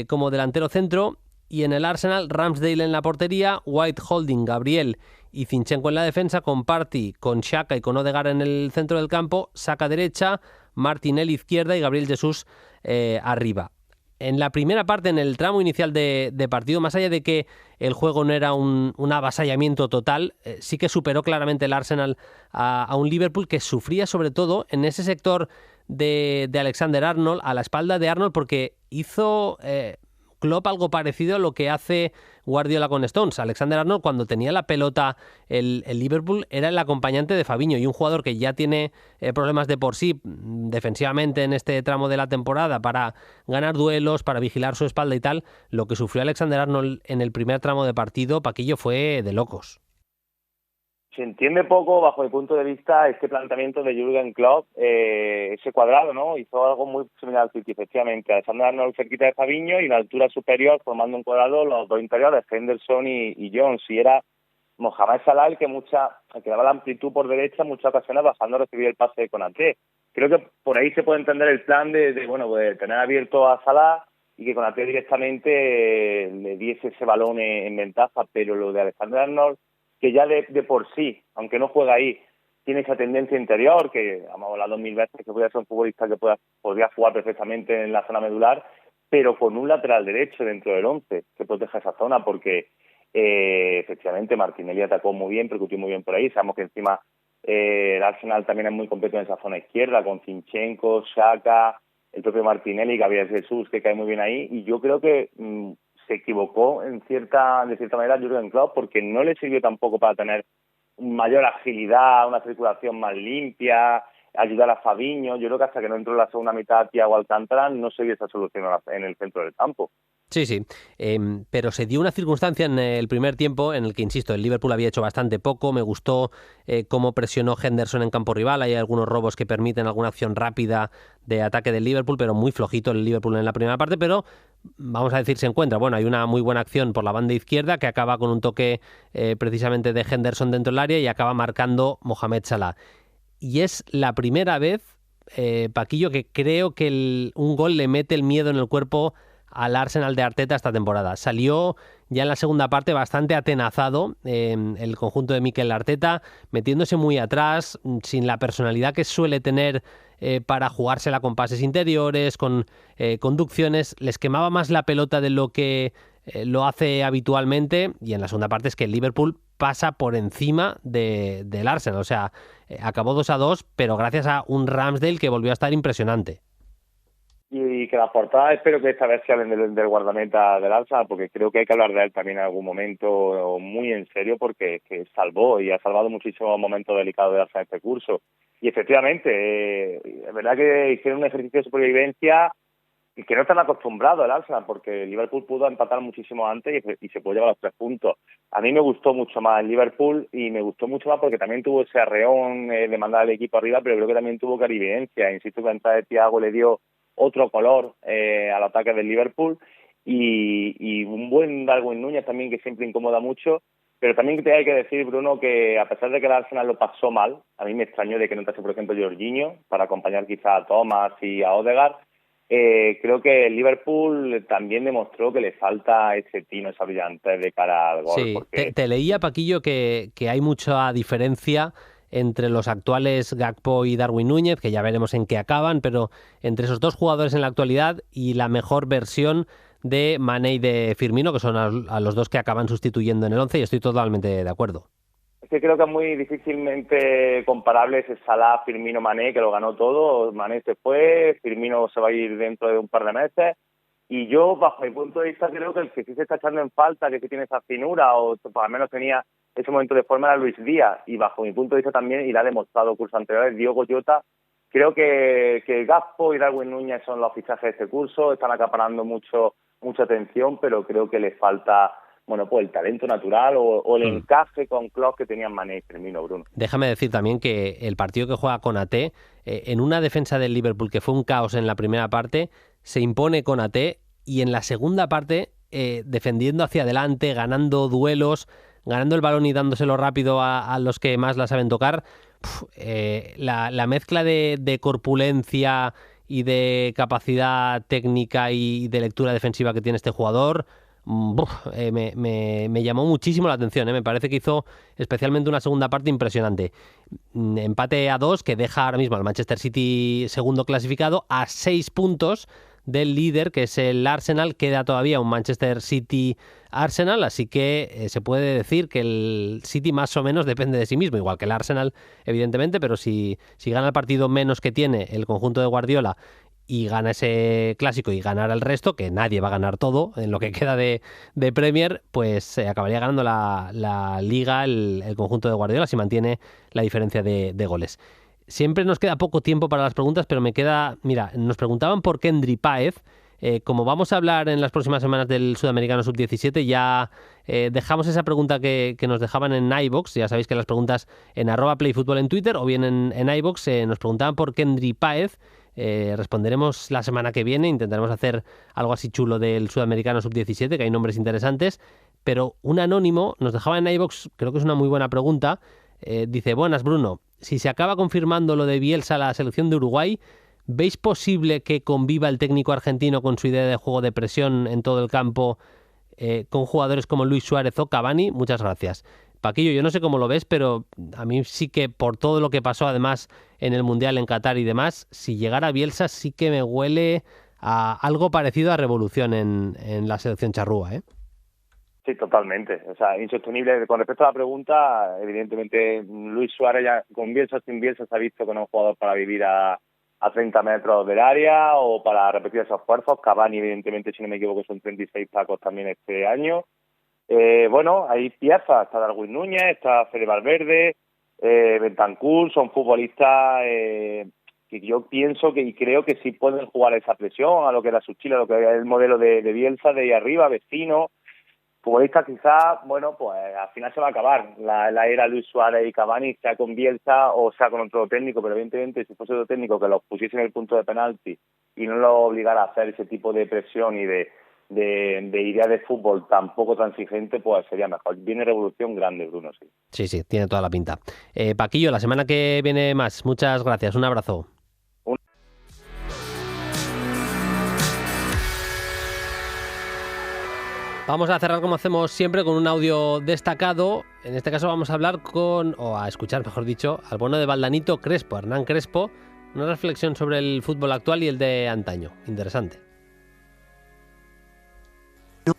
como delantero centro. Y en el Arsenal, Ramsdale en la portería, White, Holding, Gabriel y Zinchenko en la defensa, con Partey, con Xhaka y con Odegaard en el centro del campo, Saka derecha, Martinelli izquierda y Gabriel Jesús arriba. En la primera parte, en el tramo inicial de partido, más allá de que el juego no era un avasallamiento total, sí que superó claramente el Arsenal a un Liverpool que sufría sobre todo en ese sector de Alexander-Arnold, a la espalda de Arnold, porque hizo Klopp algo parecido a lo que hace Guardiola con Stones. Alexander-Arnold, cuando tenía la pelota el Liverpool, era el acompañante de Fabinho, y un jugador que ya tiene problemas de por sí defensivamente en este tramo de la temporada para ganar duelos, para vigilar su espalda y tal. Lo que sufrió Alexander-Arnold en el primer tramo de partido, Paquillo, fue de locos. Se entiende poco, bajo mi punto de vista, este planteamiento de Jürgen Klopp, ese cuadrado, ¿no? Hizo algo muy similar al City, efectivamente. Alexander-Arnold cerquita de Fabinho y la altura superior, formando un cuadrado, los dos interiores, Henderson y Jones. Y era Mohamed Salah el que daba la amplitud por derecha, en muchas ocasiones bajando a recibir el pase de Konaté. Creo que por ahí se puede entender el plan de tener abierto a Salah, y que Konaté directamente le diese ese balón en ventaja, pero lo de Alexander-Arnold, que ya de por sí, aunque no juega ahí, tiene esa tendencia interior, que hemos hablado 1000 veces que podría ser un futbolista que podría jugar perfectamente en la zona medular, pero con un lateral derecho dentro del 11 que proteja esa zona, porque efectivamente Martinelli atacó muy bien, percutió muy bien por ahí. Sabemos que encima el Arsenal también es muy completo en esa zona izquierda, con Zinchenko, Xhaka, el propio Martinelli, Gabriel Jesús, que cae muy bien ahí, y yo creo que se equivocó de cierta manera Jürgen Klopp, porque no le sirvió tampoco para tener mayor agilidad, una circulación más limpia, ayudar a Fabinho. Yo creo que hasta que no entró en la segunda mitad Thiago Alcántara no se vio esa solución en el centro del campo. Sí, pero se dio una circunstancia en el primer tiempo en el que, insisto, el Liverpool había hecho bastante poco. Me gustó cómo presionó Henderson en campo rival. Hay algunos robos que permiten alguna acción rápida de ataque del Liverpool, pero muy flojito el Liverpool en la primera parte. Pero vamos a decir, se encuentra. Bueno, hay una muy buena acción por la banda izquierda que acaba con un toque precisamente de Henderson dentro del área y acaba marcando Mohamed Salah. Y es la primera vez, Paquillo, que creo que un gol le mete el miedo en el cuerpo al Arsenal de Arteta esta temporada. Salió ya en la segunda parte bastante atenazado el conjunto de Mikel Arteta, metiéndose muy atrás, sin la personalidad que suele tener para jugársela con pases interiores, con conducciones. Les quemaba más la pelota de lo que lo hace habitualmente, y en la segunda parte es que el Liverpool pasa por encima del Arsenal. O sea, acabó 2-2, pero gracias a un Ramsdale que volvió a estar impresionante. Y que las portadas espero que esta vez se hablen del guardameta del Arsenal, porque creo que hay que hablar de él también en algún momento muy en serio, porque que salvó y ha salvado muchísimos momentos delicados del Arsenal este curso. Y efectivamente, es verdad que hicieron un ejercicio de supervivencia y que no están acostumbrados al Arsenal, porque el Liverpool pudo empatar muchísimo antes y se puede llevar los 3 puntos. A mí me gustó mucho más el Liverpool, y me gustó mucho más porque también tuvo ese arreón de mandar al equipo arriba, pero creo que también tuvo clarividencia. Insisto que la entrada de Thiago le dio otro color al ataque del Liverpool, y un buen Darwin Núñez también, que siempre incomoda mucho. Pero también te hay que decir, Bruno, que a pesar de que el Arsenal lo pasó mal, a mí me extrañó de que no entrase, por ejemplo, Jorginho para acompañar quizá a Thomas y a Odegaard. Creo que el Liverpool también demostró que le falta ese tino, esa brillantez de cara al gol. Sí, porque... te leía, Paquillo, que hay mucha diferencia entre los actuales Gakpo y Darwin Núñez, que ya veremos en qué acaban, pero entre esos dos jugadores en la actualidad y la mejor versión de Mané y de Firmino, que son a los dos que acaban sustituyendo en el 11, y estoy totalmente de acuerdo. Es que creo que es muy difícilmente comparable ese Salah, Firmino, Mané, que lo ganó todo. Mané se fue, Firmino se va a ir dentro de un par de meses, y yo, bajo mi punto de vista, creo que el que sí se está echando en falta, que sí tiene esa finura, o al menos tenía ese momento de forma, era Luis Díaz, y bajo mi punto de vista también, y lo ha demostrado cursos anteriores, Diogo Jota. Creo que Gakpo y Darwin Núñez son los fichajes de este curso, están acaparando mucha atención, pero creo que les falta, bueno, pues el talento natural o el encaje con Klopp que tenían Mané y Firmino, Bruno. Déjame decir también que el partido que juega Konaté, en una defensa del Liverpool que fue un caos en la primera parte, se impone Konaté, y en la segunda parte, defendiendo hacia adelante, ganando duelos, ganando el balón y dándoselo rápido a los que más la saben tocar. La mezcla de corpulencia y de capacidad técnica y de lectura defensiva que tiene este jugador, me llamó muchísimo la atención. Me parece que hizo especialmente una segunda parte impresionante. Empate a 2 que deja ahora mismo al Manchester City segundo clasificado a 6 puntos del líder, que es el Arsenal. Queda todavía un Manchester City-Arsenal, así que se puede decir que el City más o menos depende de sí mismo, igual que el Arsenal, evidentemente, pero si gana el partido menos que tiene el conjunto de Guardiola y gana ese clásico y ganara el resto, que nadie va a ganar todo en lo que queda de Premier, pues acabaría ganando la Liga el conjunto de Guardiola si mantiene la diferencia de goles. Siempre nos queda poco tiempo para las preguntas, pero mira, nos preguntaban por Kendry Páez. Como vamos a hablar en las próximas semanas del Sudamericano Sub-17, ya dejamos esa pregunta que nos dejaban en iVoox. Ya sabéis que las preguntas en @playfutbol en Twitter o bien en iVoox nos preguntaban por Kendry Páez. Responderemos la semana que viene, intentaremos hacer algo así chulo del Sudamericano Sub-17, que hay nombres interesantes, pero un anónimo nos dejaba en iVoox, creo que es una muy buena pregunta. Dice: buenas, Bruno, si se acaba confirmando lo de Bielsa a la selección de Uruguay, ¿Veis posible que conviva el técnico argentino con su idea de juego de presión en todo el campo con jugadores como Luis Suárez o Cavani? Muchas gracias. Paquillo, yo no sé cómo lo ves, pero a mí sí que por todo lo que pasó además en el Mundial en Qatar y demás, si llegara Bielsa sí que me huele a algo parecido a revolución en la selección charrúa, ¿eh? Sí, totalmente. O sea, insostenible. Con respecto a la pregunta, evidentemente Luis Suárez ya con Bielsa o sin Bielsa se ha visto que no es un jugador para vivir a 30 metros del área o para repetir esos esfuerzos. Cavani, evidentemente, si no me equivoco, son 36 tacos también este año. Bueno, hay piezas, está Darwin Núñez, está Fede Valverde, Bentancur, son futbolistas que yo pienso que y creo que sí pueden jugar esa presión a lo que era su Chile, a lo que era el modelo de Bielsa de ahí arriba, vecino. Futbolistas quizás, bueno, pues al final se va a acabar la era Luis Suárez y Cavani, sea con Bielsa o sea con otro técnico, pero evidentemente si fuese otro técnico que los pusiese en el punto de penalti y no lo obligara a hacer ese tipo de presión y de idea de fútbol tan poco transigente, pues sería mejor. Viene revolución grande, Bruno, sí. Sí, tiene toda la pinta. Paquillo, la semana que viene más. Muchas gracias, un abrazo. Vamos a cerrar como hacemos siempre con un audio destacado. En este caso vamos a hablar a escuchar, mejor dicho, al bueno de Valdanito Crespo, Hernán Crespo, una reflexión sobre el fútbol actual y el de antaño. Interesante. No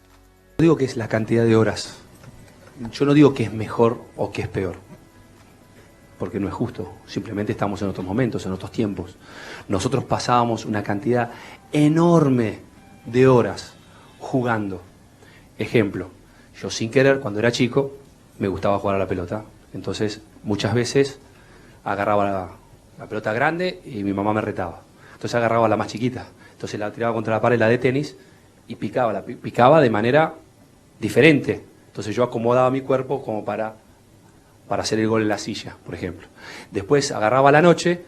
digo que es la cantidad de horas. Yo no digo que es mejor o que es peor. Porque no es justo. Simplemente estamos en otros momentos, en otros tiempos. Nosotros pasábamos una cantidad enorme de horas jugando. Ejemplo, yo sin querer, cuando era chico, me gustaba jugar a la pelota. Entonces, muchas veces agarraba la pelota grande y mi mamá me retaba. Entonces agarraba la más chiquita. Entonces la tiraba contra la pared, la de tenis, y picaba de manera diferente. Entonces yo acomodaba mi cuerpo como para hacer el gol en la silla, por ejemplo. Después agarraba la noche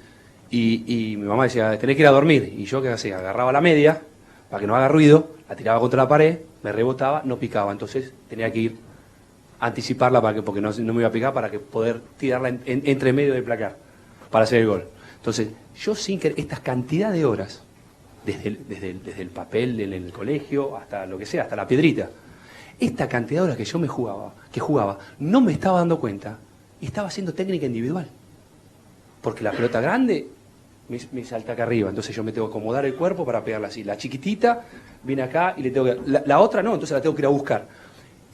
y mi mamá decía, tenés que ir a dormir. Y yo, ¿qué hacía? Agarraba la media para que no haga ruido, la tiraba contra la pared, me rebotaba, no picaba. Entonces tenía que ir a anticiparla porque no me iba a picar, para que poder tirarla entre medio del placar para hacer el gol. Entonces, yo sin querer, esta cantidad de horas, desde el papel en el colegio hasta lo que sea, hasta la piedrita, esta cantidad de horas que yo jugaba, no me estaba dando cuenta y estaba haciendo técnica individual. Porque la pelota grande me salta acá arriba, entonces yo me tengo que acomodar el cuerpo para pegarla así. La chiquitita viene acá y le tengo que... La otra no, entonces la tengo que ir a buscar.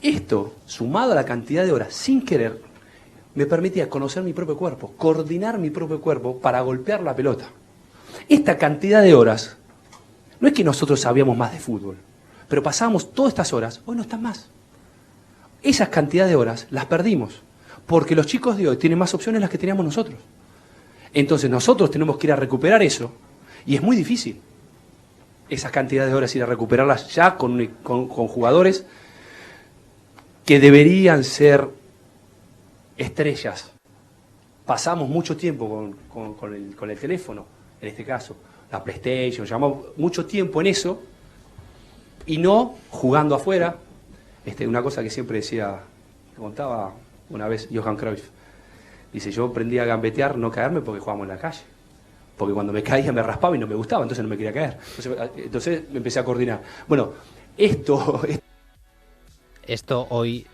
Esto, sumado a la cantidad de horas, sin querer, me permitía conocer mi propio cuerpo, coordinar mi propio cuerpo para golpear la pelota. Esta cantidad de horas, no es que nosotros sabíamos más de fútbol, pero pasábamos todas estas horas, hoy no están más. Esas cantidades de horas las perdimos, porque los chicos de hoy tienen más opciones de las que teníamos nosotros. Entonces nosotros tenemos que ir a recuperar eso, y es muy difícil esas cantidades de horas ir a recuperarlas ya con jugadores que deberían ser estrellas. Pasamos mucho tiempo con el teléfono, en este caso, la PlayStation, llevamos mucho tiempo en eso y no jugando afuera. Una cosa que siempre decía, contaba una vez Johan Cruyff, dice, yo aprendí a gambetear, no caerme porque jugábamos en la calle. Porque cuando me caía me raspaba y no me gustaba, entonces no me quería caer. Entonces me empecé a coordinar. Bueno, esto hoy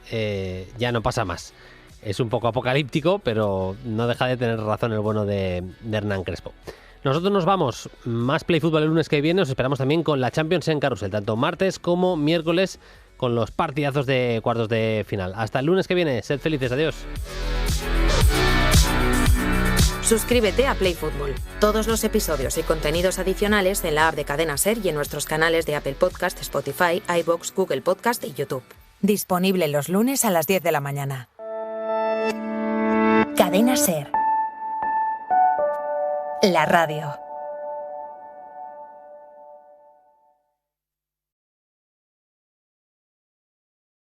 ya no pasa más. Es un poco apocalíptico, pero no deja de tener razón el bueno de Hernán Crespo. Nosotros nos vamos. Más Play Fútbol el lunes que viene. Os esperamos también con la Champions en Carrusel, tanto martes como miércoles, con los partidazos de cuartos de final. Hasta el lunes que viene. Sed felices. Adiós. Suscríbete a Play Fútbol. Todos los episodios y contenidos adicionales en la app de Cadena Ser y en nuestros canales de Apple Podcast, Spotify, iVoox, Google Podcast y YouTube. Disponible los lunes a las 10 de la mañana. Cadena Ser. La radio.